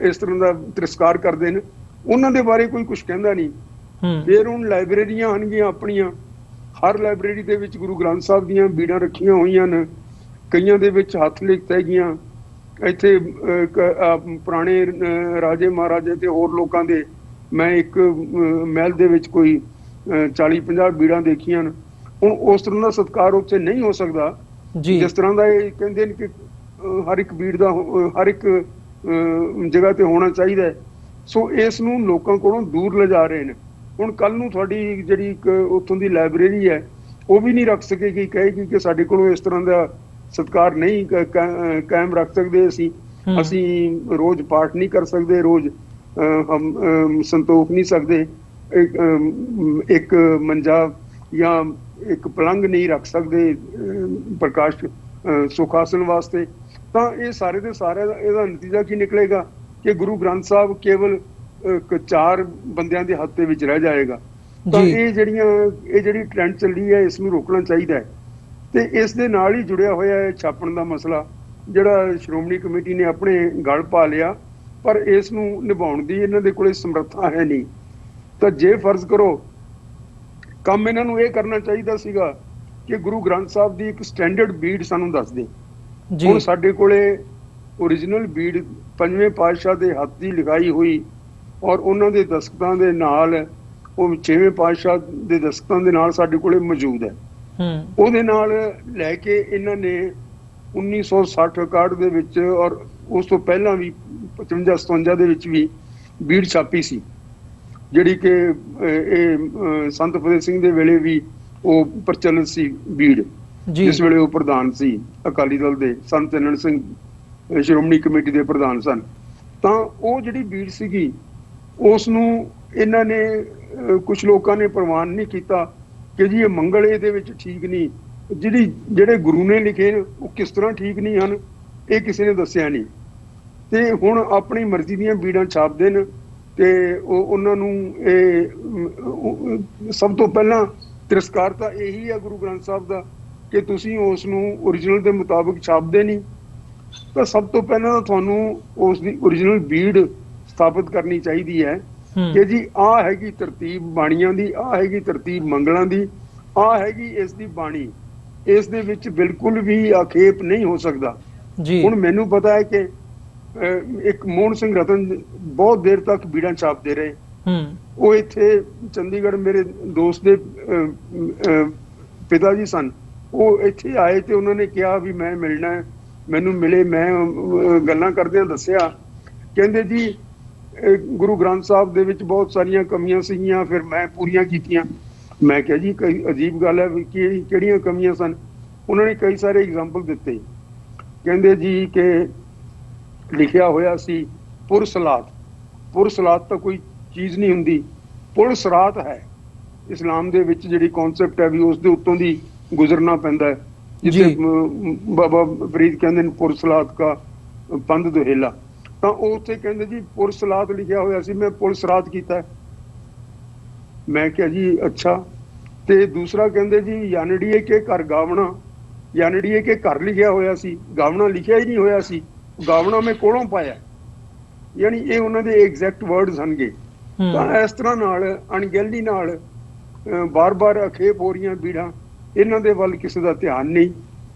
ਇਸ ਤਰ੍ਹਾਂ ਦਾ ਤਿਰਸਕਾਰ ਕਰਦੇ ਨੇ। ਉਹਨਾਂ ਦੇ ਬਾਰੇ ਕੋਈ ਕੁਝ ਕਹਿੰਦਾ ਨਹੀਂ। ਫਿਰ ਹੁਣ ਲਾਇਬ੍ਰੇਰੀਆਂ ਹਨਗੀਆਂ ਆਪਣੀਆਂ, ਹਰ ਲਾਇਬ੍ਰੇਰੀ ਦੇ ਵਿੱਚ ਗੁਰੂ ਗ੍ਰੰਥ ਸਾਹਿਬ ਦੀਆਂ ਬੀੜਾਂ ਰੱਖੀਆਂ ਹੋਈਆਂ ਨੇ, ਕਈਆਂ ਦੇ ਵਿੱਚ ਹੱਥ ਲਿਖਤ ਹੈਗੀਆਂ। ਇੱਥੇ ਪੁਰਾਣੇ ਰਾਜੇ ਮਹਾਰਾਜੇ ਤੇ ਹੋਰ ਲੋਕਾਂ ਦੇ ਮੈਂ ਇੱਕ ਮਹਿਲ ਦੇ ਵਿੱਚ ਕੋਈ 40-50 ਬੀੜਾਂ ਦੇਖੀਆਂ ਨੇ। ਹੁਣ ਉਸ ਤਰ੍ਹਾਂ ਦਾ ਸਤਿਕਾਰ ਉੱਥੇ ਨਹੀਂ ਹੋ ਸਕਦਾ ਜਿਸ ਤਰ੍ਹਾਂ ਦਾ ਇਹ ਕਹਿੰਦੇ ਨੇ ਕਿ ਹਰ ਇੱਕ ਬੀੜ ਦਾ ਹਰ ਇੱਕ ਜਗ੍ਹਾ ਤੇ ਹੋਣਾ ਚਾਹੀਦਾ ਹੈ। ਸੋ ਇਸ ਨੂੰ ਲੋਕਾਂ ਕੋਲੋਂ ਦੂਰ ਲਿਜਾ ਰਹੇ ਨੇ। ਹੁਣ ਕੱਲ ਨੂੰ ਤੁਹਾਡੀ ਜਿਹੜੀ ਇੱਕ ਉੱਥੋਂ ਦੀ ਲਾਇਬ੍ਰੇਰੀ ਹੈ ਉਹ ਵੀ ਨਹੀਂ ਰੱਖ ਸਕੇਗੀ, ਕਹੇਗੀ ਕਿ ਸਾਡੇ ਕੋਲੋਂ ਇਸ ਤਰ੍ਹਾਂ ਦਾ ਸਤਿਕਾਰ ਨਹੀਂ ਕਾਇਮ ਰੱਖ ਸਕਦੇ। ਅਸੀਂ ਰੋਜ਼ ਪਾਠ ਨਹੀਂ ਕਰ ਸਕਦੇ, ਰੋਜ਼ ਸੰਤੋਖ ਨਹੀਂ ਸਕਦੇ, ਇੱਕ ਮੰਜਾ ਜਾਂ ਇੱਕ ਪਲੰਘ ਨਹੀਂ ਰੱਖ ਸਕਦੇ ਪ੍ਰਕਾਸ਼ ਸੁਖ ਆਸਣ ਵਾਸਤੇ। ਤਾਂ ਇਹ ਸਾਰੇ ਦੇ ਸਾਰੇ ਇਹਦਾ ਨਤੀਜਾ ਕੀ ਨਿਕਲੇਗਾ ਕਿ ਗੁਰੂ ਗ੍ਰੰਥ ਸਾਹਿਬ ਕੇਵਲ 4 ਬੰਦਿਆਂ ਦੇ ਹੱਥ ਦੇ ਵਿੱਚ ਰਹਿ ਜਾਏਗਾ। ਤਾਂ ਇਹ ਜਿਹੜੀ ਟ੍ਰੈਂਡ ਚੱਲੀ ਹੈ, ਇਸ ਨੂੰ ਰੋਕਣਾ ਚਾਹੀਦਾ ਹੈ। ਤੇ ਇਸ ਦੇ ਨਾਲ ਹੀ ਜੁੜਿਆ ਹੋਇਆ ਹੈ ਛਾਪਣ ਦਾ ਮਸਲਾ, ਜਿਹੜਾ ਸ਼੍ਰੋਮਣੀ ਕਮੇਟੀ ਨੇ ਆਪਣੇ ਗਲ ਪਾ ਲਿਆ, ਪਰ ਇਸ ਨੂੰ ਨਿਭਾਉਣ ਦੀ ਇਹਨਾਂ ਦੇ ਕੋਲੇ ਸਮਰੱਥਾ ਹੈ ਨਹੀਂ। ਤਾਂ ਜੇ ਫਰਜ਼ ਕਰੋ, ਕੰਮ ਇਹਨਾਂ ਨੂੰ ਇਹ ਕਰਨਾ ਚਾਹੀਦਾ ਸੀਗਾ ਕਿ ਗੁਰੂ ਗ੍ਰੰਥ ਸਾਹਿਬ ਦੀ ਇੱਕ ਸਟੈਂਡਰਡ ਬੀੜ ਸਾਨੂੰ ਦੱਸ ਦੇ। ਹੁਣ ਸਾਡੇ ਕੋਲੇ ਓਰੀਜਨਲ ਬੀੜ 5ਵੇਂ ਪਾਤਸ਼ਾਹ ਦੇ ਹੱਥ ਦੀ ਲਿਖਾਈ ਹੋਈ ਔਰ ਉਹਨਾਂ ਦੇ ਦਸਤਖਤਾਂ ਦੇ ਨਾਲ, ਉਹ 6ਵੇਂ ਪਾਤਸ਼ਾਹ ਦੇ ਦਸਤਖਤਾਂ ਦੇ ਨਾਲ ਸਾਡੇ ਕੋਲੇ ਮੌਜੂਦ ਹੈ। ਉਹਦੇ ਨਾਲ ਲੈ ਕੇ ਇਹਨਾਂ ਨੇ 1960-61 ਦੇ ਵਿੱਚ ਔਰ ਉਸ ਤੋਂ ਪਹਿਲਾਂ ਵੀ 55-57 ਦੇ ਵਿੱਚ ਵੀ ਬੀੜ ਛਾਪੀ ਸੀ, ਜਿਹੜੀ ਕਿ ਇਹ ਸੰਤ ਫਤਿਹ ਸਿੰਘ ਦੇ ਵੇਲੇ ਵੀ ਉਹ ਪ੍ਰਚਲਿਤ ਸੀ ਬੀੜ, ਜਿਸ ਵੇਲੇ ਉਹ ਪ੍ਰਧਾਨ ਸੀ ਅਕਾਲੀ ਦਲ ਦੇ। ਸੰਤ ਚੰਨਣ ਸਿੰਘ ਸ਼੍ਰੋਮਣੀ ਕਮੇਟੀ ਦੇ ਪ੍ਰਧਾਨ ਸਨ। ਤਾਂ ਉਹ ਜਿਹੜੀ ਬੀੜ ਸੀਗੀ ਉਸ ਨੂੰ ਇਹਨਾਂ ਨੇ ਕੁਝ ਲੋਕਾਂ ਨੇ ਪ੍ਰਵਾਨ ਨਹੀਂ ਕੀਤਾ ਕਿ ਜੀ ਇਹ ਮੰਗਲ ਇਹਦੇ ਵਿੱਚ ਠੀਕ ਨਹੀਂ, ਜਿਹੜੇ ਗੁਰੂ ਨੇ ਲਿਖੇ ਉਹ ਕਿਸ ਤਰ੍ਹਾਂ ਠੀਕ ਨਹੀਂ ਹਨ, ਇਹ ਕਿਸੇ ਨੇ ਦੱਸਿਆ ਨਹੀਂ। ਤੇ ਹੁਣ ਆਪਣੀ ਮਰਜ਼ੀ ਦੀਆਂ ਬੀੜਾਂ ਛਾਪਦੇ ਨੇ ਤੇ ਉਹਨਾਂ ਨੂੰ ਇਹ ਸਭ ਤੋਂ ਪਹਿਲਾਂ ਤਿਰਸਕਾਰ ਤਾਂ ਇਹੀ ਹੈ ਗੁਰੂ ਗ੍ਰੰਥ ਸਾਹਿਬ ਦਾ ਕਿ ਤੁਸੀਂ ਉਸ ਨੂੰ ਓਰੀਜਨਲ ਦੇ ਮੁਤਾਬਕ ਛਾਪਦੇ ਨਹੀਂ। ਤਾਂ ਸਭ ਤੋਂ ਪਹਿਲਾਂ ਤਾਂ ਤੁਹਾਨੂੰ ਉਸ ਦੀ ਓਰੀਜਨਲ ਬੀੜ ਸਥਾਪਿਤ ਕਰਨੀ ਚਾਹੀਦੀ ਹੈ ਕਿ ਜੀ ਆਹ ਹੈਗੀ ਤਰਤੀਬ ਬਾਣੀਆਂ ਦੀ, ਆਹ ਹੈਗੀ ਤਰਤੀਬ ਮੰਗਲਾਂ ਦੀ, ਆਹ ਹੈਗੀ ਇਸ ਦੀ ਬਾਣੀ। ਇਸ ਦੇ ਵਿੱਚ ਬਿਲਕੁਲ ਵੀ ਆਖੇਪ ਨਹੀਂ ਹੋ ਸਕਦਾ। ਹੁਣ ਮੈਨੂੰ ਪਤਾ ਹੈ ਕਿ ਇੱਕ ਮੋਹਨ ਸਿੰਘ ਰਤਨ ਬਹੁਤ ਦੇਰ ਤੱਕ ਬੀੜਾਂ ਛਾਪਦੇ ਰਹੇ। ਉਹ ਇੱਥੇ ਚੰਡੀਗੜ੍ਹ ਮੇਰੇ ਦੋਸਤ ਦੇ ਪਿਤਾ ਜੀ ਸਨ, ਉਹ ਇੱਥੇ ਆਏ ਤੇ ਉਹਨਾਂ ਨੇ ਕਿਹਾ ਵੀ ਮੈਂ ਮਿਲਣਾ ਹੈ, ਮੈਨੂੰ ਮਿਲੇ। ਮੈਂ ਗੱਲਾਂ ਕਰਦਿਆਂ ਦੱਸਿਆ, ਕਹਿੰਦੇ ਜੀ ਗੁਰੂ ਗ੍ਰੰਥ ਸਾਹਿਬ ਦੇ ਵਿੱਚ ਬਹੁਤ ਸਾਰੀਆਂ ਕਮੀਆਂ ਸੀਗੀਆਂ, ਫਿਰ ਮੈਂ ਪੂਰੀਆਂ ਕੀਤੀਆਂ। ਮੈਂ ਕਿਹਾ ਜੀ ਕਈ ਅਜੀਬ ਗੱਲ ਹੈ ਵੀ ਕਿਹੜੀਆਂ ਕਮੀਆਂ ਸਨ? ਉਹਨਾਂ ਨੇ ਕਈ ਸਾਰੇ ਐਗਜ਼ਾਮਪਲ ਦਿੱਤੇ। ਕਹਿੰਦੇ ਜੀ ਕਿ ਲਿਖਿਆ ਹੋਇਆ ਸੀ ਪੁਰਸਲਾਤ। ਪੁਰਸਲਾਤ ਤਾਂ ਕੋਈ ਚੀਜ਼ ਨਹੀਂ ਹੁੰਦੀ, ਪੁਰਸਰਾਤ ਹੈ ਇਸਲਾਮ ਦੇ ਵਿੱਚ ਜਿਹੜੀ ਕਨਸੈਪਟ ਹੈ ਵੀ ਉਸ ਦੇ ਉੱਤੋਂ ਦੀ ਗੁਜ਼ਰਨਾ ਪੈਂਦਾ ਹੈ। ਜਿੱਥੇ ਬਾਬਾ ਫਰੀਦ ਕਹਿੰਦੇ ਨੇ ਪੁਰਸਲਾਤ ਕਾ ਪੰਧ ਦੁਹੇਲਾ, ਤਾਂ ਉਹ ਉੱਥੇ ਕਹਿੰਦੇ ਜੀ ਪੁਰਸਲਾਤ ਲਿਖਿਆ ਹੋਇਆ ਸੀ, ਮੈਂ ਪੁਰਸਰਾਤ ਕੀਤਾ। ਮੈਂ ਕਿਹਾ ਜੀ ਅੱਛਾ। ਤੇ ਦੂਸਰਾ ਕਹਿੰਦੇ ਜੀ ਯਾਨੜੀਏ ਕੇ ਘਰ ਗਾਵਣਾ, ਯਾਨੜੀਏ ਕੇ ਘਰ ਲਿਖਿਆ ਹੋਇਆ ਸੀ, ਗਾਵਣਾ ਲਿਖਿਆ ਹੀ ਨਹੀਂ ਹੋਇਆ ਸੀ, ਗਾਵਣਾ ਮੈਂ ਕੋਲੋਂ ਪਾਇਆ। ਯਾਨੀ ਇਹ ਉਹਨਾਂ ਦੇ ਐਗਜ਼ੈਕਟ ਵਰਡਸ ਹਨਗੇ। ਤਾਂ ਇਸ ਤਰ੍ਹਾਂ ਨਾਲ ਅਣਗਹਿਲੀ ਨਾਲ ਬਾਰ-ਬਾਰ ਅਖੇਪ ਹੋ ਰਹੀਆਂ ਬੀੜਾਂ, ਇਹਨਾਂ ਦੇ ਵੱਲ ਕਿਸੇ ਦਾ ਧਿਆਨ ਨਹੀਂ।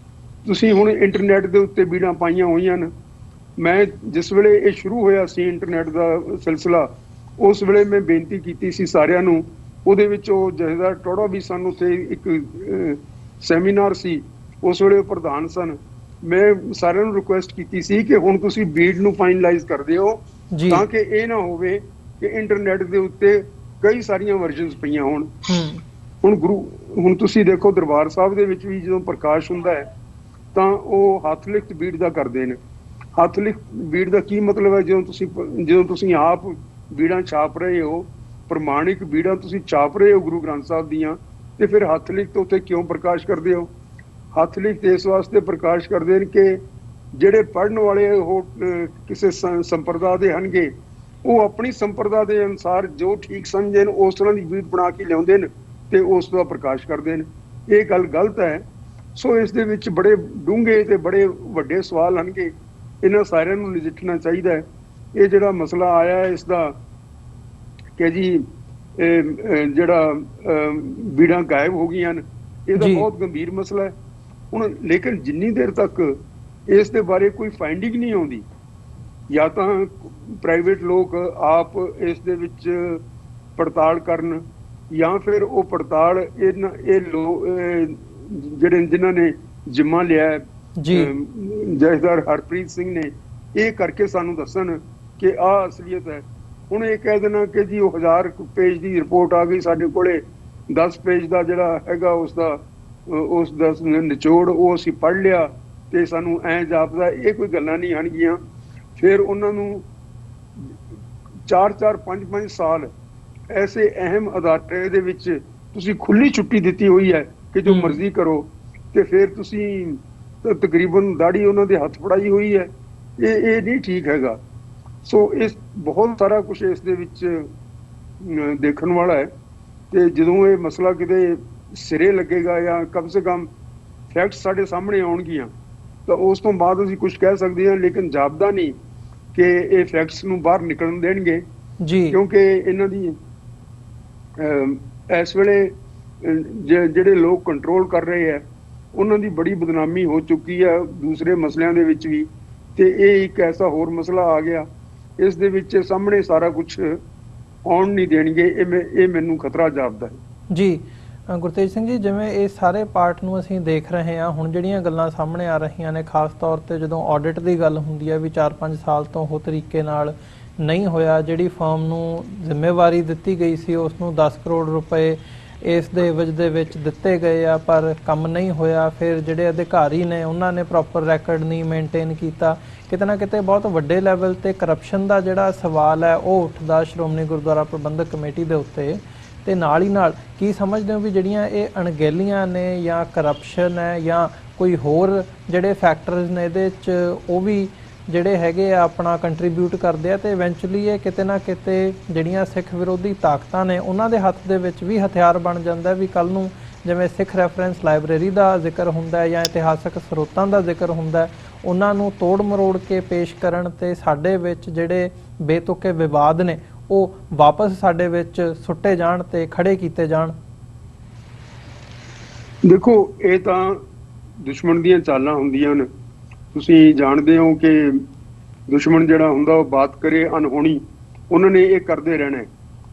ਤੁਸੀਂ ਹੁਣ ਇੰਟਰਨੈਟ ਦੇ ਉੱਤੇ ਬੀੜਾਂ ਪਾਈਆਂ ਹੋਈਆਂ ਨੇ। ਮੈਂ ਜਿਸ ਵੇਲੇ ਇਹ ਸ਼ੁਰੂ ਹੋਇਆ ਸੀ ਇੰਟਰਨੈਟ ਦਾ ਸਿਲਸਿਲਾ, ਉਸ ਵੇਲੇ ਮੈਂ ਬੇਨਤੀ ਕੀਤੀ ਸੀ ਸਾਰਿਆਂ ਨੂੰ। ਉਹਦੇ ਵਿੱਚ ਉਹ ਜਥੇਦਾਰ ਟੋੜਾ ਵੀ ਸਨ, ਉੱਥੇ ਇੱਕ ਸੈਮੀਨਾਰ ਸੀ, ਉਸ ਵੇਲੇ ਉਹ ਪ੍ਰਧਾਨ ਸਨ। ਮੈਂ ਸਾਰਿਆਂ ਨੂੰ ਰਿਕੁਐਸਟ ਕੀਤੀ ਸੀ ਕਿ ਹੁਣ ਤੁਸੀਂ ਬੀਡ ਨੂੰ ਫਾਈਨਲਾਈਜ਼ ਕਰਦੇ ਹੋ, ਤਾਂ ਕਿ ਇਹ ਨਾ ਹੋਵੇ ਕਿ ਇੰਟਰਨੈਟ ਦੇ ਉੱਤੇ ਕਈ ਸਾਰੀਆਂ ਵਰਜ਼ਨਸ ਪਈਆਂ ਹੋਣ। ਹੁਣ ਤੁਸੀਂ ਦੇਖੋ ਦਰਬਾਰ ਸਾਹਿਬ ਦੇ ਵਿੱਚ ਵੀ ਜਦੋਂ ਪ੍ਰਕਾਸ਼ ਹੁੰਦਾ ਹੈ ਤਾਂ ਉਹ ਹੱਥ ਲਿਖਤ ਬੀੜ ਦਾ ਕਰਦੇ ਨੇ। ਹੱਥ ਲਿਖਤ ਬੀੜ ਦਾ ਕੀ ਮਤਲਬ ਹੈ? ਜਦੋਂ ਤੁਸੀਂ ਆਪ ਬੀੜਾਂ ਛਾਪ ਰਹੇ ਹੋ, ਪ੍ਰਮਾਣਿਕ ਬੀੜਾਂ ਤੁਸੀਂ ਛਾਪ ਰਹੇ ਹੋ ਗੁਰੂ ਗ੍ਰੰਥ ਸਾਹਿਬ ਦੀਆਂ, ਤੇ ਫਿਰ ਹੱਥ ਲਿਖਤ ਉੱਥੇ ਕਿਉਂ ਪ੍ਰਕਾਸ਼ ਕਰਦੇ ਹੋ? ਹੱਥ ਲਿਖਤ ਇਸ ਵਾਸਤੇ ਪ੍ਰਕਾਸ਼ ਕਰਦੇ ਨੇ ਕਿ ਜਿਹੜੇ ਪੜ੍ਹਨ ਵਾਲੇ ਉਹ ਕਿਸੇ ਸੰਪਰਦਾ ਦੇ ਹਨਗੇ, ਉਹ ਆਪਣੀ ਸੰਪਰਦਾ ਦੇ ਅਨੁਸਾਰ ਜੋ ਠੀਕ ਸਮਝਣ ਉਸ ਤਰ੍ਹਾਂ ਦੀ ਬੀੜ ਬਣਾ ਕੇ ਲਿਆਉਂਦੇ ਨੇ ਤੇ ਉਸ ਦਾ ਪ੍ਰਕਾਸ਼ ਕਰਦੇ ਨੇ। ਇਹ ਗੱਲ ਗਲਤ ਹੈ। ਸੋ ਇਸ ਦੇ ਵਿੱਚ ਬੜੇ ਡੂੰਘੇ ਤੇ ਬੜੇ ਵੱਡੇ ਸਵਾਲ ਹਨਗੇ, ਇਹਨਾਂ ਸਾਰਿਆਂ ਨੂੰ ਨਜਿੱਠਣਾ ਚਾਹੀਦਾ ਹੈ। ਇਹ ਜਿਹੜਾ ਮਸਲਾ ਆਇਆ ਹੈ ਇਸ ਦਾ ਕਿ ਜੀ ਜਿਹੜਾ ਬੀੜਾਂ ਗਾਇਬ ਹੋ ਗਈਆਂ ਨੇ, ਇਹਦਾ ਬਹੁਤ ਗੰਭੀਰ ਮਸਲਾ ਹੈ। ਹੁਣ ਲੇਕਿਨ ਜਿੰਨੀ ਦੇਰ ਤੱਕ ਇਸ ਦੇ ਬਾਰੇ ਕੋਈ ਫਾਈਂਡਿੰਗ ਨਹੀਂ ਆਉਂਦੀ, ਜਾਂ ਤਾਂ ਪ੍ਰਾਈਵੇਟ ਲੋਕ ਆਪ ਇਸ ਦੇ ਵਿੱਚ ਪੜਤਾਲ ਕਰਨ, ਜਾਂ ਫਿਰ ਉਹ ਪੜਤਾਲ ਇਹ ਲੋਕ ਜਿਹੜੇ ਜਿਨ੍ਹਾਂ ਨੇ ਜ਼ਿੰਮਾ ਲਿਆ ਜਥੇਦਾਰ ਹਰਪ੍ਰੀਤ ਸਿੰਘ ਨੇ, ਇਹ ਕਰਕੇ ਸਾਨੂੰ ਦੱਸਣ ਕਿ ਆਹ ਅਸਲੀਅਤ ਹੈ। ਹੁਣ ਇਹ ਕਹਿ ਦੇਣਾ ਕਿ ਜੀ ਉਹ 1000 ਪੇਜ ਦੀ ਰਿਪੋਰਟ ਆ ਗਈ, ਸਾਡੇ ਕੋਲੇ 10 ਪੇਜ ਦਾ ਜਿਹੜਾ ਹੈਗਾ ਉਸ ਦਾ ਨਿਚੋੜ ਉਹ ਅਸੀਂ ਪੜ੍ਹ ਲਿਆ ਤੇ ਸਾਨੂੰ ਐਂ ਜਾਪਦਾ, ਇਹ ਕੋਈ ਗੱਲਾਂ ਨਹੀਂ ਹਨਗੀਆਂ। ਫਿਰ ਉਹਨਾਂ ਨੂੰ 4-4 5-5 ਸਾਲ ਐਸੇ ਅਹਿਮ ਅਦਾਰੇ ਦੇ ਵਿੱਚ ਤੁਸੀਂ ਖੁੱਲੀ ਛੁੱਟੀ ਦਿੱਤੀ ਹੋਈ ਹੈ ਕਿ ਜੋ ਮਰਜ਼ੀ ਕਰੋ, ਤੇ ਫਿਰ ਤੁਸੀਂ ਤਕਰੀਬਨ ਦਾੜੀ ਉਹਨਾਂ ਦੇ ਹੱਥ ਫੜਾਈ ਹੋਈ ਹੈ। ਇਹ ਨਹੀਂ ਠੀਕ ਹੈਗਾ। ਸੋ ਇਸ ਬਹੁਤ ਸਾਰਾ ਕੁਝ ਇਸ ਦੇ ਵਿੱਚ ਦੇਖਣ ਵਾਲਾ ਹੈ, ਤੇ ਜਦੋਂ ਇਹ ਮਸਲਾ ਕਿਤੇ ਸਿਰੇ ਲੱਗੇਗਾ ਜਾਂ ਕਮ ਸੇ ਕਮ ਫੈਕਟਸ ਸਾਡੇ ਸਾਹਮਣੇ ਆਉਣਗੀਆਂ ਤਾਂ ਉਸ ਤੋਂ ਬਾਅਦ ਅਸੀਂ ਕੁਝ ਕਹਿ ਸਕਦੇ ਹਾਂ। ਲੇਕਿਨ ਜਾਪਦਾ ਨਹੀਂ ਕਿ ਇਹ ਫੈਕਟਸ ਨੂੰ ਬਾਹਰ ਨਿਕਲਣ ਦੇਣਗੇ, ਕਿਉਂਕਿ ਇਹਨਾਂ ਦੀ ਇਸ ਵੇਲੇ ਜਿਹੜੇ ਲੋਕ ਕੰਟਰੋਲ ਕਰ ਰਹੇ ਹੈ ਉਹਨਾਂ ਦੀ ਬੜੀ ਬਦਨਾਮੀ ਹੋ ਚੁੱਕੀ ਹੈ ਦੂਸਰੇ ਮਸਲਿਆਂ ਦੇ ਵਿੱਚ ਵੀ, ਤੇ ਇਹ ਇੱਕ ਐਸਾ ਹੋਰ ਮਸਲਾ ਆ ਗਿਆ ਇਸ ਦੇ ਵਿੱਚ ਸਾਹਮਣੇ ਸਾਰਾ ਕੁਝ ਆਉਣ ਨਹੀਂ ਦੇਣਗੇ। ਇਹ ਮੈਨੂੰ ਖਤਰਾ ਜਾਪਦਾ ਹੈ। ਜੀ ਗੁਰਤੇਜ ਸਿੰਘ ਜੀ, ਜਿਵੇਂ ਇਹ ਸਾਰੇ ਪਾਰਟ ਨੂੰ ਅਸੀਂ ਦੇਖ ਰਹੇ ਹਾਂ, ਹੁਣ ਜਿਹੜੀਆਂ ਗੱਲਾਂ ਸਾਹਮਣੇ ਆ ਰਹੀਆਂ ਨੇ, ਖਾਸ ਤੌਰ ਤੇ ਜਦੋਂ ਆਡਿਟ ਦੀ ਗੱਲ ਹੁੰਦੀ ਹੈ ਵੀ 4-5 ਸਾਲ ਤੋਂ ਉਹ ਤਰੀਕੇ ਨਾਲ ਨਹੀਂ ਹੋਇਆ, ਜਿਹੜੀ ਫਰਮ ਨੂੰ ਜ਼ਿੰਮੇਵਾਰੀ ਦਿੱਤੀ ਗਈ ਸੀ ਉਸ ਨੂੰ 10 ਕਰੋੜ ਰੁਪਏ ਇਸ ਦੇ ਇਵਜ਼ ਦੇ ਵਿੱਚ ਦਿੱਤੇ ਗਏ ਆ, ਪਰ ਕੰਮ ਨਹੀਂ ਹੋਇਆ। ਫਿਰ ਜਿਹੜੇ ਅਧਿਕਾਰੀ ਨੇ ਉਹਨਾਂ ਨੇ ਪ੍ਰੋਪਰ ਰੈਕਰਡ ਨਹੀਂ ਮੇਨਟੇਨ ਕੀਤਾ। ਕਿਤੇ ਨਾ ਕਿਤੇ ਬਹੁਤ ਵੱਡੇ ਲੈਵਲ ਤੇ ਕਰਪਸ਼ਨ ਦਾ ਜਿਹੜਾ ਸਵਾਲ ਹੈ ਉਹ ਉੱਠਦਾ ਸ਼੍ਰੋਮਣੀ ਗੁਰਦੁਆਰਾ ਪ੍ਰਬੰਧਕ ਕਮੇਟੀ ਦੇ ਉੱਤੇ। ਤੇ ਨਾਲ ਹੀ ਨਾਲ ਕੀ ਸਮਝਦੇ ਹੋ ਵੀ ਜਿਹੜੀਆਂ ਇਹ ਅਣਗਹਿਲੀਆਂ ਨੇ ਜਾਂ ਕਰਪਸ਼ਨ ਹੈ ਜਾਂ ਕੋਈ ਹੋਰ ਜਿਹੜੇ ਫੈਕਟਰਸ ਨੇ ਇਹਦੇ 'ਚ ਉਹ ਵੀ ਜਿਹੜੇ ਹੈਗੇ ਆ ਆਪਣਾ ਕੰਟਰੀਬਿਊਟ ਕਰਦੇ ਆ, ਤੇ ਇਵੈਂਚੁਅਲੀ ਇਹ ਕਿਤੇ ਨਾ ਕਿਤੇ ਜਿਹੜੀਆਂ ਸਿੱਖ ਵਿਰੋਧੀ ਤਾਕਤਾਂ ਨੇ ਉਹਨਾਂ ਦੇ ਹੱਥ ਦੇ ਵਿੱਚ ਵੀ ਹਥਿਆਰ ਬਣ ਜਾਂਦਾ ਵੀ ਕੱਲ੍ਹ ਨੂੰ ਜਿਵੇਂ ਸਿੱਖ ਰੈਫਰੈਂਸ ਲਾਇਬ੍ਰੇਰੀ ਦਾ ਜ਼ਿਕਰ ਹੁੰਦਾ ਹੈ ਜਾਂ ਇਤਿਹਾਸਕ ਸਰੋਤਾਂ ਦਾ ਜ਼ਿਕਰ ਹੁੰਦਾ, ਉਹਨਾਂ ਨੂੰ ਤੋੜ ਮਰੋੜ ਕੇ ਪੇਸ਼ ਕਰਨ ਤੇ ਸਾਡੇ ਵਿੱਚ ਜਿਹੜੇ ਬੇਤੁਕੇ ਵਿਵਾਦ ਨੇ ਉਹ ਵਾਪਸ ਸਾਡੇ ਵਿੱਚ ਸੁੱਟੇ ਜਾਣ ਤੇ ਖੜੇ ਕੀਤੇ ਜਾਣ। ਦੇਖੋ, ਇਹ ਤਾਂ ਦੁਸ਼ਮਣ ਦੀਆਂ ਚਾਲਾਂ ਹੁੰਦੀਆਂ ਨੇ। ਤੁਸੀਂ ਜਾਣਦੇ ਹੋ ਕਿ ਦੁਸ਼ਮਣ ਜਿਹੜਾ ਹੁੰਦਾ ਉਹ ਬਾਤ ਕਰੇ ਅਨਹੋਣੀ, ਉਹਨਾਂ ਨੇ ਇਹ ਕਰਦੇ ਰਹਿਣਾ।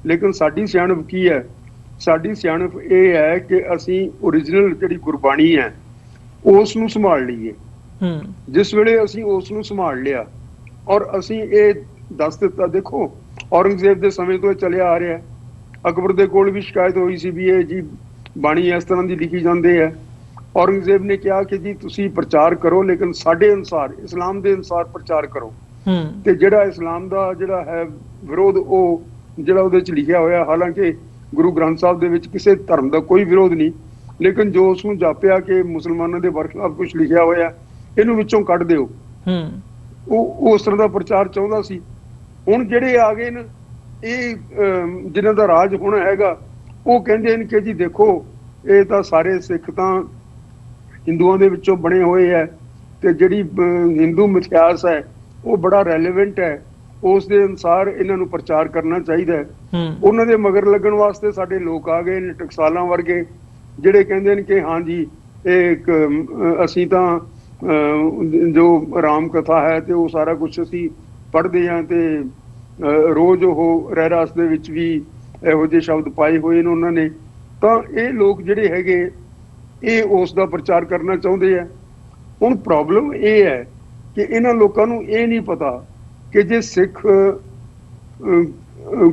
ਲੇਕਿਨ ਸਾਡੀ ਸਿਆਣਪ ਕੀ ਹੈ? ਸਾਡੀ ਸਿਆਣਪ ਇਹ ਹੈ ਕਿ ਅਸੀਂ ਓਰੀਜਨਲ ਜਿਹੜੀ ਗੁਰਬਾਣੀ ਹੈ ਉਸ ਨੂੰ ਸੰਭਾਲ ਲਈਏ। ਜਿਸ ਵੇਲੇ ਅਸੀਂ ਉਸ ਨੂੰ ਸੰਭਾਲ ਲਿਆ ਔਰ ਅਸੀਂ ਇਹ ਦੱਸ ਦਿੱਤਾ, ਦੇਖੋ ਔਰੰਗਜ਼ੇਬ ਦੇ ਸਮੇਂ ਤੋਂ ਇਹ ਚੱਲਿਆ ਆ ਰਿਹਾ। ਅਕਬਰ ਦੇ ਕੋਲ ਵੀ ਸ਼ਿਕਾਇਤ ਹੋਈ ਸੀ ਵੀ ਇਹ ਜੀ ਬਾਣੀ ਇਸ ਤਰ੍ਹਾਂ ਦੀ ਲਿਖੀ ਜਾਂਦੇ ਹੈ। ਔਰੰਗਜ਼ੇਬ ਨੇ ਕਿਹਾ ਕਿ ਜੀ ਤੁਸੀਂ ਪ੍ਰਚਾਰ ਕਰੋ, ਲੇਕਿਨ ਸਾਡੇ ਅਨੁਸਾਰ, ਇਸਲਾਮ ਦੇ ਅਨੁਸਾਰ ਪ੍ਰਚਾਰ ਕਰੋ। ਤੇ ਜਿਹੜਾ ਇਸਲਾਮ ਦਾ ਜਿਹੜਾ ਹੈ ਵਿਰੋਧ, ਉਹ ਜਿਹੜਾ ਉਹਦੇ 'ਚ ਲਿਖਿਆ ਹੋਇਆ, ਹਾਲਾਂਕਿ ਗੁਰੂ ਗ੍ਰੰਥ ਸਾਹਿਬ ਦੇ ਵਿੱਚ ਕਿਸੇ ਧਰਮ ਦਾ ਕੋਈ ਵਿਰੋਧ ਨਹੀਂ, ਲੇਕਿਨ ਜੋ ਉਸ ਨੂੰ ਜਾਪਿਆ ਕਿ ਮੁਸਲਮਾਨਾਂ ਦੇ ਵਰਖਲਾਫ ਕੁਝ ਲਿਖਿਆ ਹੋਇਆ, ਇਹਨੂੰ ਵਿੱਚੋਂ ਕੱਢ ਦਿਓ, ਉਹ ਉਸ ਤਰ੍ਹਾਂ ਦਾ ਪ੍ਰਚਾਰ ਚਾਹੁੰਦਾ ਸੀ। ਹੁਣ ਜਿਹੜੇ ਆ ਗਏ ਨੇ ਇਹ ਜਿਨ੍ਹਾਂ ਦਾ ਰਾਜ ਹੁਣ ਹੈਗਾ, ਉਹ ਕਹਿੰਦੇ ਨੇ ਕਿ ਜੀ ਦੇਖੋ ਇਹ ਤਾਂ ਸਾਰੇ ਸਿੱਖ ਤਾਂ ਹਿੰਦੂਆਂ ਦੇ ਵਿੱਚੋਂ ਬਣੇ ਹੋਏ ਹੈ, ਤੇ ਜਿਹੜੀ ਹਿੰਦੂ ਮਿਥਿਹਾਸ ਹੈ ਉਹ ਬੜਾ ਰੈਲੇਵੈਂਟ ਹੈ, ਉਸ ਦੇ ਅਨੁਸਾਰ ਇਹਨਾਂ ਨੂੰ ਪ੍ਰਚਾਰ ਕਰਨਾ ਚਾਹੀਦਾ ਹੈ। ਉਹਨਾਂ ਦੇ ਮਗਰ ਲੱਗਣ ਵਾਸਤੇ ਸਾਡੇ ਲੋਕ ਆ ਗਏ ਨੇ, ਟਕਸਾਲਾਂ ਵਰਗੇ, ਜਿਹੜੇ ਕਹਿੰਦੇ ਨੇ ਕਿ ਹਾਂਜੀ ਇਹ ਇੱਕ ਅਸੀਂ ਤਾਂ ਜੋ ਰਾਮ ਕਥਾ ਹੈ ਤੇ ਉਹ ਸਾਰਾ ਕੁਝ ਅਸੀਂ ਪੜ੍ਹਦੇ ਹਾਂ ਤੇ ਰੋਜ਼ ਉਹ ਰਹਿਰਾਸ ਦੇ ਵਿੱਚ ਵੀ ਇਹੋ ਜਿਹੇ ਸ਼ਬਦ ਪਾਏ ਹੋਏ ਨੇ ਉਹਨਾਂ ਨੇ। ਤਾਂ ਇਹ ਲੋਕ ਜਿਹੜੇ ਹੈਗੇ ਇਹ ਉਸ ਦਾ ਪ੍ਰਚਾਰ ਕਰਨਾ ਚਾਹੁੰਦੇ ਆ। ਹੁਣ ਪ੍ਰੋਬਲਮ ਇਹ ਹੈ ਕਿ ਇਹਨਾਂ ਲੋਕਾਂ ਨੂੰ ਇਹ ਨਹੀਂ ਪਤਾ ਕਿ ਜੇ ਸਿੱਖ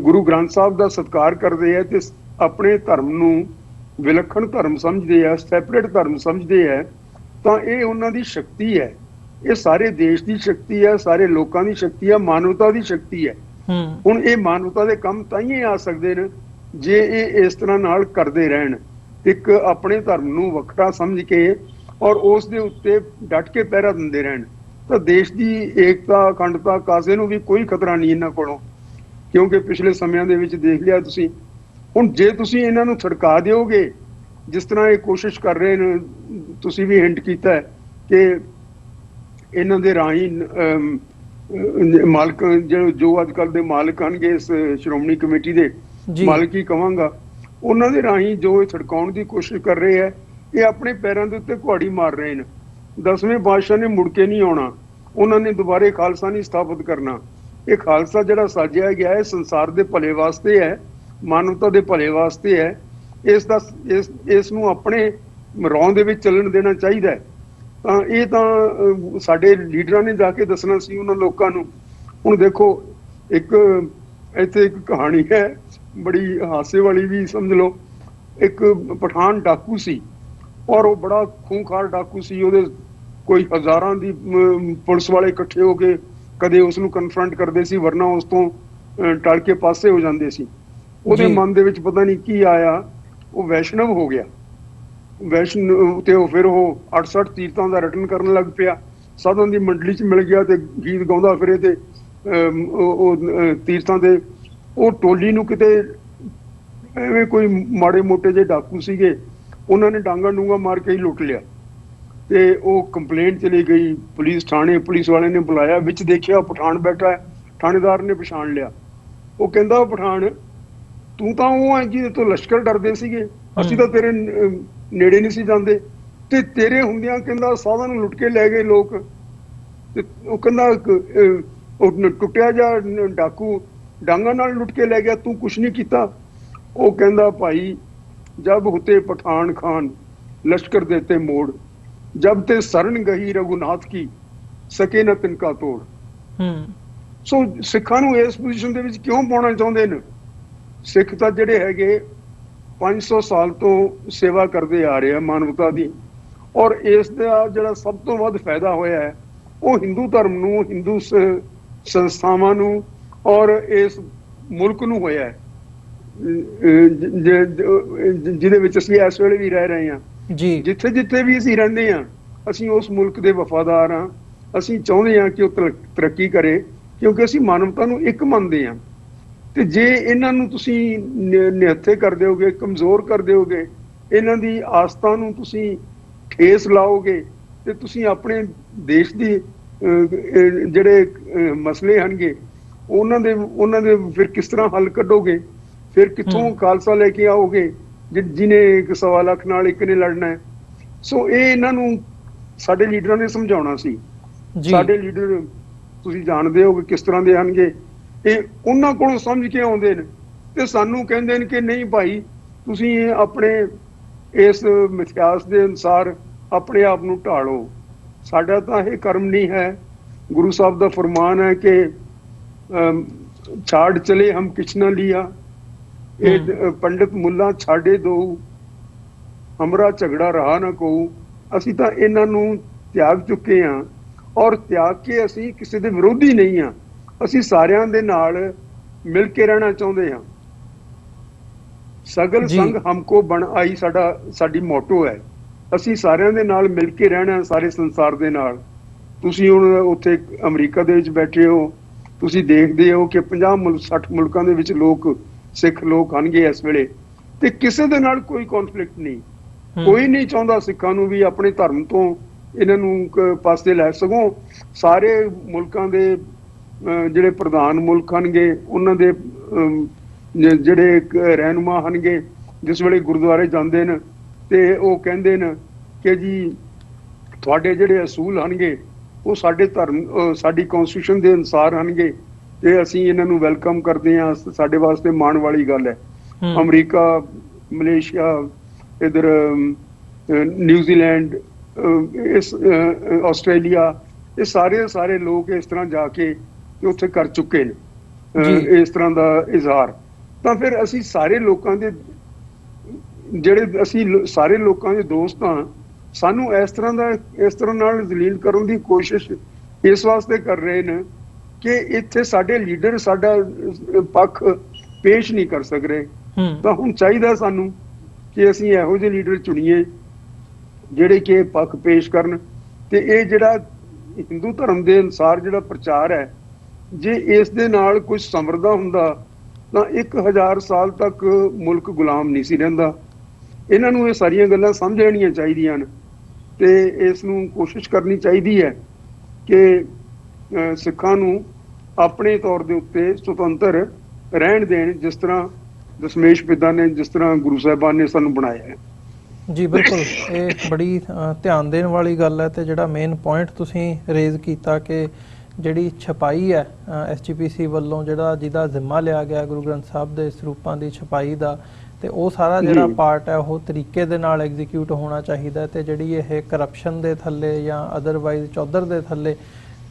ਗੁਰੂ ਗ੍ਰੰਥ ਸਾਹਿਬ ਦਾ ਸਤਿਕਾਰ ਕਰਦੇ ਆ ਤੇ ਆਪਣੇ ਧਰਮ ਨੂੰ ਵਿਲੱਖਣ ਧਰਮ ਸਮਝਦੇ ਆ, ਸੈਪਰੇਟ ਧਰਮ ਸਮਝਦੇ ਆ, ਤਾਂ ਇਹ ਉਹਨਾਂ ਦੀ ਸ਼ਕਤੀ ਹੈ। ਇਹ ਸਾਰੇ ਦੇਸ਼ ਦੀ ਸ਼ਕਤੀ ਹੈ, ਸਾਰੇ ਲੋਕਾਂ ਦੀ ਸ਼ਕਤੀ ਹੈ, ਮਾਨਵਤਾ ਦੀ ਸ਼ਕਤੀ ਹੈ। ਹੁਣ ਇਹ ਮਾਨਵਤਾ ਦੇ ਕੰਮ ਤਾਂ ਹੀ ਆ ਸਕਦੇ ਨੇ ਜੇ ਇਹ ਇਸ ਤਰ੍ਹਾਂ ਨਾਲ ਕਰਦੇ ਰਹਿਣ, ਇੱਕ ਆਪਣੇ ਧਰਮ ਨੂੰ ਵੱਖਰਾ ਸਮਝ ਕੇ ਔਰ ਉਸ ਦੇ ਉੱਤੇ ਡਟ ਕੇ ਪਹਿਰਾ ਦਿੰਦੇ ਰਹਿਣ, ਤਾਂ ਦੇਸ਼ ਦੀ ਏਕਤਾ ਅਖੰਡਤਾ ਕਾਸੇ ਨੂੰ ਵੀ ਕੋਈ ਖਤਰਾ ਨਹੀਂ ਇਹਨਾਂ ਕੋਲੋਂ। ਕਿਉਂਕਿ ਪਿਛਲੇ ਸਮਿਆਂ ਦੇ ਵਿੱਚ ਦੇਖ ਲਿਆ ਤੁਸੀਂ। ਹੁਣ ਜੇ ਤੁਸੀਂ ਇਹਨਾਂ ਨੂੰ ਛੜਕਾ ਦਿਓਗੇ, ਜਿਸ ਤਰ੍ਹਾਂ ਇਹ ਕੋਸ਼ਿਸ਼ ਕਰ ਰਹੇ ਨੇ, ਤੁਸੀਂ ਵੀ ਹਿੰਟ ਕੀਤਾ ਹੈ ਕਿ ਇਹਨਾਂ ਦੇ ਰਾਹੀਂ ਮਾਲਕ ਜੋ ਅੱਜ ਕੱਲ੍ਹ ਦੇ ਮਾਲਕ ਹਨਗੇ ਇਸ ਸ਼੍ਰੋਮਣੀ ਕਮੇਟੀ ਦੇ ਮਾਲਕ ਹੀ ਕਹਾਂਗਾ, ਉਹਨਾਂ ਦੇ ਰਾਹੀਂ ਜੋ ਇਹ ਛੜਕਾਉਣ ਦੀ ਕੋਸ਼ਿਸ਼ ਕਰ ਰਹੇ ਹੈ, ਇਹ ਆਪਣੇ ਪੈਰਾਂ ਦੇ ਉੱਤੇ ਕੁਹਾੜੀ ਮਾਰ ਰਹੇ ਨੇ। 10ਵੇਂ ਪਾਤਸ਼ਾਹ ਨੇ ਮੁੜ ਕੇ ਨਹੀਂ ਆਉਣਾ, ਉਹਨਾਂ ਨੇ ਦੁਬਾਰੇ ਖਾਲਸਾ ਨਹੀਂ ਸਥਾਪਿਤ ਕਰਨਾ। ਇਹ ਖਾਲਸਾ ਜਿਹੜਾ ਸਾਜਿਆ ਗਿਆ ਹੈ ਸੰਸਾਰ ਦੇ ਭਲੇ ਵਾਸਤੇ ਹੈ, ਮਾਨਵਤਾ ਦੇ ਭਲੇ ਵਾਸਤੇ ਹੈ। ਇਸ ਨੂੰ ਆਪਣੇ ਰੌਂ ਦੇ ਵਿੱਚ ਚੱਲਣ ਦੇਣਾ ਚਾਹੀਦਾ ਹੈ। ਤਾਂ ਇਹ ਤਾਂ ਸਾਡੇ ਲੀਡਰਾਂ ਨੇ ਜਾ ਕੇ ਦੱਸਣਾ ਸੀ ਉਹਨਾਂ ਲੋਕਾਂ ਨੂੰ। ਹੁਣ ਦੇਖੋ, ਇੱਕ ਇੱਥੇ ਇੱਕ ਕਹਾਣੀ ਹੈ ਬੜੀ ਹਾਸੇ ਵਾਲੀ ਵੀ ਸਮਝ ਲਓ। ਇੱਕ ਪਠਾਨ ਡਾਕੂ ਸੀ ਔਰ ਉਹ ਬੜਾ ਖੂੰਖਾਰ ਡਾਕੂ ਸੀ। ਉਹਦੇ ਕੋਈ ਹਜ਼ਾਰਾਂ ਦੀ ਪੁਲਿਸ ਵਾਲੇ ਇਕੱਠੇ ਹੋ ਕੇ ਕਦੇ ਉਸ ਨੂੰ ਕਨਫਰੰਟ ਕਰਦੇ ਸੀ, ਵਰਨਾ ਉਸ ਤੋਂ ਟਲ ਕੇ ਪਾਸੇ ਹੋ ਜਾਂਦੇ ਸੀ। ਉਹਦੇ ਮਨ ਦੇ ਵਿੱਚ ਪਤਾ ਨਹੀਂ ਕੀ ਆਇਆ, ਉਹ ਵੈਸ਼ਨਵ ਹੋ ਗਿਆ। ਵੈਸ਼ਨਵ ਤੇ ਉਹ ਫਿਰ ਉਹ 68 ਤੀਰਥਾਂ ਦਾ ਰਟਨ ਕਰਨ ਲੱਗ ਪਿਆ। ਸਾਧਨ ਦੀ ਮੰਡਲੀ 'ਚ ਮਿਲ ਗਿਆ ਤੇ ਗੀਤ ਗਾਉਂਦਾ ਫਿਰੇ ਤੇ ਉਹ ਤੀਰਥਾਂ ਦੇ ਉਹ ਟੋਲੀ ਨੂੰ ਕਿਤੇ ਐਵੇਂ ਕੋਈ ਮਾੜੇ ਮੋਟੇ ਜਿਹੇ ਡਾਕੂ ਸੀਗੇ, ਉਹਨਾਂ ਨੇ ਡਾਂਗਾ ਡੂੰਗਾ ਮਾਰ ਕੇ ਹੀ ਲੁੱਟ ਲਿਆ। ਤੇ ਉਹ ਕੰਪਲੇਂਟ ਚਲੀ ਗਈ ਪੁਲਿਸ ਥਾਣੇ, ਪੁਲਿਸ ਵਾਲੇ ਨੇ ਬੁਲਾਇਆ, ਵਿੱਚ ਦੇਖਿਆ ਪਠਾਨ ਬੈਠਾ ਹੈ। ਥਾਣੇਦਾਰ ਨੇ ਪਛਾਣ ਲਿਆ। ਉਹ ਕਹਿੰਦਾ, ਪਠਾਨ ਤੂੰ ਤਾਂ ਉਹ ਹੈ ਜਿਹਦੇ ਤੋਂ ਲਸ਼ਕਰ ਡਰਦੇ ਸੀਗੇ, ਅਸੀਂ ਤਾਂ ਤੇਰੇ ਨੇੜੇ ਨਹੀਂ ਸੀ ਜਾਂਦੇ, ਤੇ ਤੇਰੇ ਹੁੰਦਿਆਂ ਕਹਿੰਦਾ ਸਾਧਾਂ ਨੂੰ ਲੁੱਟ ਕੇ ਲੈ ਗਏ ਲੋਕ। ਤੇ ਉਹ ਕਹਿੰਦਾ ਉਹ ਟੁੱਟਿਆ ਜਾ ਡਾਕੂ ਡਾਂਗਾ ਨਾਲ ਲੁੱਟ ਕੇ ਲੈ ਗਿਆ, ਤੂੰ ਕੁਛ ਨਹੀਂ ਕੀਤਾ। ਉਹ ਕਹਿੰਦਾ, ਭਾਈ ਜਬ ਹੁਤੇ ਪਠਾਨ ਖਾਨ ਲਸ਼ਕਰ ਦੇਤੇ ਮੋੜ, ਜਬ ਤੇ ਸਰਨ ਗਈ ਰਘੁਨਾਥ ਕੀ ਸਕੇ ਨਾ ਤਿਨਕਾ ਤੋੜ। ਸੋ ਸਿੱਖਾਂ ਨੂੰ ਇਸ ਪੋਜੀਸ਼ਨ ਦੇ ਵਿੱਚ ਕਿਉਂ ਪਾਉਣਾ ਚਾਹੁੰਦੇ ਨੇ? ਸਿੱਖ ਤਾਂ ਜਿਹੜੇ ਹੈਗੇ 500 ਸਾਲ ਤੋਂ ਸੇਵਾ ਕਰਦੇ ਆ ਰਹੇ ਆ ਮਾਨਵਤਾ ਦੀ, ਔਰ ਇਸ ਦਾ ਜਿਹੜਾ ਸਭ ਤੋਂ ਵੱਧ ਫਾਇਦਾ ਹੋਇਆ ਹੈ ਉਹ ਹਿੰਦੂ ਧਰਮ ਨੂੰ, ਹਿੰਦੂ ਸੰਸਥਾਵਾਂ ਨੂੰ ਔਰ ਇਸ ਮੁਲਕ ਨੂੰ ਹੋਇਆ ਹੈ, ਜਿਹਦੇ ਵਿੱਚ ਅਸੀਂ ਇਸ ਵੇਲੇ ਵੀ ਰਹਿ ਰਹੇ ਹਾਂ। ਜਿੱਥੇ ਜਿੱਥੇ ਵੀ ਅਸੀਂ ਰਹਿੰਦੇ ਹਾਂ, ਅਸੀਂ ਉਸ ਮੁਲਕ ਦੇ ਵਫਾਦਾਰ ਹਾਂ। ਅਸੀਂ ਚਾਹੁੰਦੇ ਹਾਂ ਕਿ ਉਹ ਤਰੱਕੀ ਕਰੇ, ਕਿਉਂਕਿ ਅਸੀਂ ਮਾਨਵਤਾ ਨੂੰ ਇੱਕ ਮੰਨਦੇ ਹਾਂ। ਤੇ ਜੇ ਇਹਨਾਂ ਨੂੰ ਤੁਸੀਂ ਨਿਹੱਥੇ ਕਰ ਦਿਓਗੇ, ਕਮਜ਼ੋਰ ਕਰ ਦਿਓਗੇ, ਇਹਨਾਂ ਦੀ ਆਸਥਾ ਨੂੰ ਤੁਸੀਂ ਠੇਸ ਲਾਓਗੇ, ਤੇ ਤੁਸੀਂ ਆਪਣੇ ਦੇਸ਼ ਦੀ ਜਿਹੜੇ ਮਸਲੇ ਹਨਗੇ ਉਹਨਾਂ ਦੇ ਫਿਰ ਕਿਸ ਤਰ੍ਹਾਂ ਹੱਲ ਕੱਢੋਗੇ? ਫਿਰ ਕਿੱਥੋਂ ਖਾਲਸਾ ਲੈ ਕੇ ਆਓਗੇ ਜਿਹਨੇ 1.25 ਲੱਖ ਨਾਲ ਇੱਕ ਨੇ ਲੜਨਾ ਹੈ? ਸੋ ਇਹ ਇਹਨਾਂ ਨੂੰ ਸਾਡੇ ਲੀਡਰਾਂ ਨੇ ਸਮਝਾਉਣਾ ਸੀ। ਸਾਡੇ ਲੀਡਰ ਤੁਸੀਂ ਜਾਣਦੇ ਹੋ ਕਿ ਕਿਸ ਤਰ੍ਹਾਂ ਦੇ ਹਨਗੇ। ਇਹ ਉਹਨਾਂ ਕੋਲੋਂ ਸਮਝ ਕੇ ਆਉਂਦੇ ਨੇ ਤੇ ਸਾਨੂੰ ਕਹਿੰਦੇ ਨੇ ਕਿ ਨਹੀਂ ਭਾਈ, ਤੁਸੀਂ ਆਪਣੇ ਇਸ ਮਿਥਿਆਸ ਦੇ ਅਨੁਸਾਰ ਆਪਣੇ ਆਪ ਨੂੰ ਢਾਲੋ। ਸਾਡਾ ਤਾਂ ਇਹ ਕਰਮ ਨਹੀਂ ਹੈ। ਗੁਰੂ ਸਾਹਿਬ ਦਾ ਫਰਮਾਨ ਹੈ ਕਿ ਛਾੜ ਚਲੇ ਹਮ ਕਿਛ ਨਾ ਲਿਆ, ਇਹ ਪੰਡਿਤ ਮੁੱਲਾ ਛਾੜੇ ਦੋ, ਹਮਰਾ ਝਗੜਾ ਰਹਾ ਨਾ ਕਹੂ। ਅਸੀਂ ਤਾਂ ਇਹਨਾਂ ਨੂੰ ਤਿਆਗ ਚੁੱਕੇ ਹਾਂ, ਔਰ ਤਿਆਗ ਕੇ ਅਸੀਂ ਕਿਸੇ ਦੇ ਵਿਰੋਧੀ ਨਹੀਂ ਹਾਂ। ਅਸੀਂ ਸਾਰਿਆਂ ਦੇ ਨਾਲ ਮਿਲ ਕੇ ਰਹਿਣਾ ਚਾਹੁੰਦੇ ਹਾਂ। ਸਗਲ ਸੰਗ ਹਮਕੋ ਬਣ ਆਈ ਸਾਡੀ ਮੋਟੋ ਹੈ। ਅਸੀਂ ਸਾਰਿਆਂ ਦੇ ਨਾਲ ਮਿਲ ਕੇ ਰਹਿਣਾ, ਸਾਰੇ ਸੰਸਾਰ ਦੇ ਨਾਲ। ਤੁਸੀਂ ਹੁਣ ਉੱਥੇ ਅਮਰੀਕਾ ਦੇ ਵਿੱਚ ਬੈਠੇ ਹੋ, ਤੁਸੀਂ ਦੇਖਦੇ ਹੋ ਕਿ 50 ਮੁਲਕ 60 ਮੁਲਕਾਂ ਦੇ ਵਿੱਚ ਲੋਕ ਸਿੱਖ ਲੋਕ ਹਨਗੇ ਇਸ ਵੇਲੇ, ਤੇ ਕਿਸੇ ਦੇ ਨਾਲ ਕੋਈ ਕੌਨਫਲਿਕਟ ਨਹੀਂ। ਕੋਈ ਨਹੀਂ ਚਾਹੁੰਦਾ ਸਿੱਖਾਂ ਨੂੰ ਵੀ ਆਪਣੇ ਧਰਮ ਤੋਂ ਇਹਨਾਂ ਨੂੰ ਪਾਸੇ ਲੈ ਸਕੋ। ਸਾਰੇ ਮੁਲਕਾਂ ਦੇ ਜਿਹੜੇ ਪ੍ਰਧਾਨ ਮੁਲਕ ਹਨਗੇ ਉਹਨਾਂ ਦੇ ਜਿਹੜੇ ਰਹਿਨੁਮਾ ਹਨਗੇ, ਜਿਸ ਵੇਲੇ ਗੁਰਦੁਆਰੇ ਜਾਂਦੇ ਨੇ ਤੇ ਉਹ ਕਹਿੰਦੇ ਨੇ ਕਿ ਜੀ ਤੁਹਾਡੇ ਜਿਹੜੇ ਅਸੂਲ ਹਨਗੇ ਉਹ ਸਾਡੇ ਧਰਮ ਸਾਡੀ ਕੌਨਸਟੀਟਿਊਸ਼ਨ ਦੇ ਅਨੁਸਾਰ ਹਨਗੇ ਤੇ ਅਸੀਂ ਇਹਨਾਂ ਨੂੰ ਵੈਲਕਮ ਕਰਦੇ ਹਾਂ, ਸਾਡੇ ਵਾਸਤੇ ਮਾਣ ਵਾਲੀ ਗੱਲ ਹੈ। ਅਮਰੀਕਾ, ਮਲੇਸ਼ੀਆ, ਇਧਰ ਨਿਊਜ਼ੀਲੈਂਡ, ਇਸ ਆਸਟ੍ਰੇਲੀਆ, ਇਹ ਸਾਰੇ ਲੋਕ ਇਸ ਤਰ੍ਹਾਂ ਜਾ ਕੇ ਤੇ ਉੱਥੇ ਕਰ ਚੁੱਕੇ ਨੇ ਇਸ ਤਰ੍ਹਾਂ ਦਾ ਇਜ਼ਹਾਰ। ਤਾਂ ਫਿਰ ਅਸੀਂ ਸਾਰੇ ਲੋਕਾਂ ਦੇ ਜਿਹੜੇ ਅਸੀਂ ਸਾਰੇ ਲੋਕਾਂ ਦੇ ਦੋਸਤ ਹਾਂ, ਸਾਨੂੰ ਇਸ ਤਰ੍ਹਾਂ ਨਾਲ ਜ਼ਲੀਲ ਕਰਨ ਦੀ ਕੋਸ਼ਿਸ਼ ਇਸ ਵਾਸਤੇ ਕਰ ਰਹੇ ਨੇ ਕਿ ਇੱਥੇ ਸਾਡੇ ਲੀਡਰ ਸਾਡਾ ਪੱਖ ਪੇਸ਼ ਨਹੀਂ ਕਰ ਸਕ ਰਹੇ। ਤਾਂ ਹੁਣ ਚਾਹੀਦਾ ਸਾਨੂੰ ਕਿ ਅਸੀਂ ਇਹੋ ਜਿਹੇ ਲੀਡਰ ਚੁਣੀਏ ਜਿਹੜੇ ਕਿ ਪੱਖ ਪੇਸ਼ ਕਰਨ। ਤੇ ਇਹ ਜਿਹੜਾ ਹਿੰਦੂ ਧਰਮ ਦੇ ਅਨੁਸਾਰ ਜਿਹੜਾ ਪ੍ਰਚਾਰ ਹੈ, ਜੇ ਇਸ ਦੇ ਨਾਲ ਕੁਝ ਸਮਰਦਾ ਹੁੰਦਾ ਤਾਂ 1000 ਸਾਲ ਤੱਕ ਮੁਲਕ ਗੁਲਾਮ ਨਹੀਂ ਸੀ ਰਹਿੰਦਾ। ਇਹਨਾਂ ਨੂੰ ਇਹ ਸਾਰੀਆਂ ਗੱਲਾਂ ਸਮਝ ਲੈਣੀਆਂ ਚਾਹੀਦੀਆਂ ਹਨ ਤੇ ਇਸ ਨੂੰ ਕੋਸ਼ਿਸ਼ ਕਰਨੀ ਚਾਹੀਦੀ ਹੈ ਕਿ ਸਿੱਖਾਂ ਨੂੰ ਆਪਣੇ ਤੌਰ ਦੇ ਉੱਤੇ ਸੁਤੰਤਰ ਰਹਿਣ ਦੇਣ, ਜਿਸ ਤਰ੍ਹਾਂ ਦਸ਼ਮੇਸ਼ ਪਿਤਾ ਨੇ, ਜਿਸ ਤਰ੍ਹਾਂ ਗੁਰੂ ਸਾਹਿਬਾਨ ਨੇ ਸਾਨੂੰ ਬਣਾਇਆ ਹੈ। ਜੀ ਬਿਲਕੁਲ, ਇਹ ਬੜੀ ਧਿਆਨ ਦੇਣ ਵਾਲੀ ਗੱਲ ਹੈ। ਤੇ ਜਿਹੜਾ ਮੇਨ ਪੁਆਇੰਟ ਤੁਸੀਂ ਰੇਜ਼ ਕੀਤਾ ਕਿ ਜਿਹੜੀ ਛਪਾਈ ਹੈ SGPC ਵੱਲੋਂ ਜਿਹਦਾ ਜ਼ਿੰਮਾ ਲਿਆ ਗਿਆ ਗੁਰੂ ਗ੍ਰੰਥ ਸਾਹਿਬ ਦੇ ਸਰੂਪਾਂ ਦੀ ਛਪਾਈ ਦਾ, ਤੇ ਉਹ ਸਾਰਾ ਜਿਹੜਾ ਪਾਰਟ ਹੈ ਉਹ ਤਰੀਕੇ ਦੇ ਨਾਲ ਐਗਜ਼ੀਕਿਊਟ ਹੋਣਾ ਚਾਹੀਦਾ। ਤੇ ਜਿਹੜੀ ਇਹ ਕਰਪਸ਼ਨ ਦੇ ਥੱਲੇ ਜਾਂ ਅਦਰਵਾਈਜ਼ ਚੌਧਰ ਦੇ ਥੱਲੇ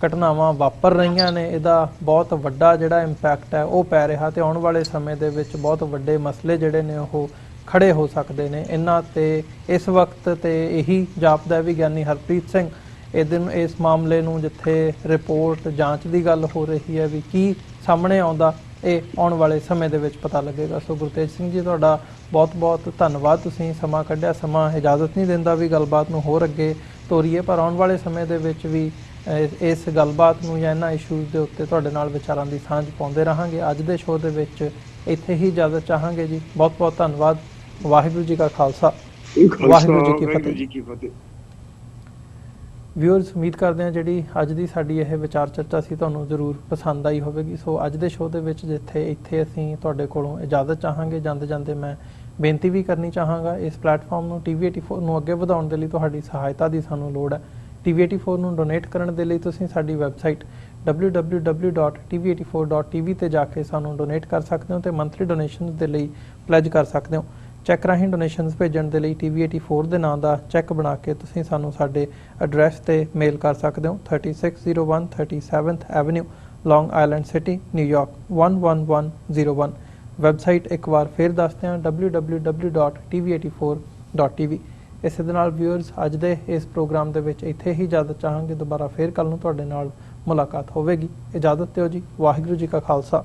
ਘਟਨਾਵਾਂ ਵਾਪਰ ਰਹੀਆਂ ਨੇ, ਇਹਦਾ ਬਹੁਤ ਵੱਡਾ ਜਿਹੜਾ ਇੰਪੈਕਟ ਹੈ ਉਹ ਪੈ ਰਿਹਾ ਤੇ ਆਉਣ ਵਾਲੇ ਸਮੇਂ ਦੇ ਵਿੱਚ ਬਹੁਤ ਵੱਡੇ ਮਸਲੇ ਜਿਹੜੇ ਨੇ ਉਹ ਖੜੇ ਹੋ ਸਕਦੇ ਨੇ ਇਹਨਾਂ ਤੇ। ਇਸ ਵਕਤ ਤੇ ਇਹੀ ਜਾਪਦਾ ਵੀ ਗਿਆਨੀ ਹਰਪ੍ਰੀਤ ਸਿੰਘ ਇਸ ਮਾਮਲੇ ਨੂੰ, ਜਿੱਥੇ ਰਿਪੋਰਟ ਜਾਂਚ ਦੀ ਗੱਲ ਹੋ ਰਹੀ ਹੈ, ਵੀ ਕੀ ਸਾਹਮਣੇ ਆਉਂਦਾ ਇਹ ਆਉਣ ਵਾਲੇ ਸਮੇਂ ਦੇ ਵਿੱਚ ਪਤਾ ਲੱਗੇਗਾ। ਸੋ ਗੁਰਤੇਜ ਸਿੰਘ ਜੀ, ਤੁਹਾਡਾ ਬਹੁਤ ਧੰਨਵਾਦ, ਤੁਸੀਂ ਸਮਾਂ ਕੱਢਿਆ। ਸਮਾਂ ਇਜਾਜ਼ਤ ਨਹੀਂ ਦਿੰਦਾ ਵੀ ਗੱਲਬਾਤ ਨੂੰ ਹੋਰ ਅੱਗੇ ਤੋਰੀਏ, ਪਰ ਆਉਣ ਵਾਲੇ ਸਮੇਂ ਦੇ ਵਿੱਚ ਵੀ ਇਸ ਗੱਲਬਾਤ ਨੂੰ ਜਾਂ ਇਹਨਾਂ ਇਸ਼ੂਜ਼ ਦੇ ਉੱਤੇ ਤੁਹਾਡੇ ਨਾਲ ਵਿਚਾਰਾਂ ਦੀ ਸਾਂਝ ਪਾਉਂਦੇ ਰਹਾਂਗੇ। ਅੱਜ ਦੇ ਸ਼ੋਅ ਦੇ ਵਿੱਚ ਇੱਥੇ ਹੀ ਇਜਾਜ਼ਤ ਚਾਹਾਂਗੇ ਜੀ। ਬਹੁਤ ਧੰਨਵਾਦ। ਵਾਹਿਗੁਰੂ ਜੀ ਕਾ ਖਾਲਸਾ, ਵਾਹਿਗੁਰੂ ਜੀ ਕੀ ਫਤਿਹ। ਵਿਊਅਰਸ, ਉਮੀਦ ਕਰਦੇ ਹਾਂ ਜਿਹੜੀ ਅੱਜ ਦੀ ਸਾਡੀ ਇਹ ਵਿਚਾਰ ਚਰਚਾ ਸੀ ਤੁਹਾਨੂੰ ਜ਼ਰੂਰ ਪਸੰਦ ਆਈ ਹੋਵੇਗੀ। ਸੋ ਅੱਜ ਦੇ ਸ਼ੋਅ ਦੇ ਵਿੱਚ ਇੱਥੇ ਅਸੀਂ ਤੁਹਾਡੇ ਕੋਲੋਂ ਇਜਾਜ਼ਤ ਚਾਹਾਂਗੇ। ਜਾਂਦੇ ਮੈਂ ਬੇਨਤੀ ਵੀ ਕਰਨੀ ਚਾਹਾਂਗਾ, ਇਸ ਪਲੇਟਫਾਰਮ ਨੂੰ TV84 ਨੂੰ ਅੱਗੇ ਵਧਾਉਣ ਦੇ ਲਈ ਤੁਹਾਡੀ ਸਹਾਇਤਾ ਦੀ ਸਾਨੂੰ ਲੋੜ ਹੈ। TV84 ਨੂੰ ਡੋਨੇਟ ਕਰਨ ਦੇ ਲਈ ਤੁਸੀਂ ਸਾਡੀ ਵੈਬਸਾਈਟ www.tv84.tv ਤੇ ਜਾ ਕੇ ਸਾਨੂੰ ਡੋਨੇਟ ਕਰ ਸਕਦੇ ਹੋ ਤੇ ਮੰਥਲੀ ਡੋਨੇਸ਼ਨਸ ਦੇ ਲਈ ਪਲੈਜ ਕਰ ਸਕਦੇ ਹੋ। ਚੈੱਕ ਰਾਹੀਂ ਡੋਨੇਸ਼ਨਸ ਭੇਜਣ ਦੇ ਲਈ TV84 ਦੇ ਨਾਂ ਦਾ ਚੈੱਕ ਬਣਾ ਕੇ ਤੁਸੀਂ ਸਾਨੂੰ ਸਾਡੇ ਐਡਰੈਸ ਤੇ ਮੇਲ ਕਰ ਸਕਦੇ ਹੋ। 3601 37th ਐਵਨਿਊ, ਲੌਂਗ ਆਈਲੈਂਡ ਸਿਟੀ, ਨਿਊਯਾਰਕ 11101। ਵੈਬਸਾਈਟ ਇੱਕ ਵਾਰ ਫਿਰ ਦੱਸਦੇ ਹਾਂ, www.tv84.tv। ਇਸੇ ਦੇ ਨਾਲ ਵਿਊਅਰਸ, ਅੱਜ ਦੇ ਇਸ ਪ੍ਰੋਗਰਾਮ ਦੇ ਵਿੱਚ ਇੱਥੇ ਹੀ ਇਜਾਜ਼ਤ ਚਾਹਾਂਗੇ। ਦੁਬਾਰਾ ਫਿਰ ਕੱਲ ਨੂੰ ਤੁਹਾਡੇ ਨਾਲ ਮੁਲਾਕਾਤ ਹੋਵੇਗੀ। ਇਜਾਜ਼ਤ ਦਿਓ ਜੀ। ਵਾਹਿਗੁਰੂ ਜੀ ਕਾ ਖਾਲਸਾ,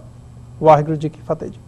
ਵਾਹਿਗੁਰੂ ਜੀ ਕੀ ਫਤਿਹ ਜੀ।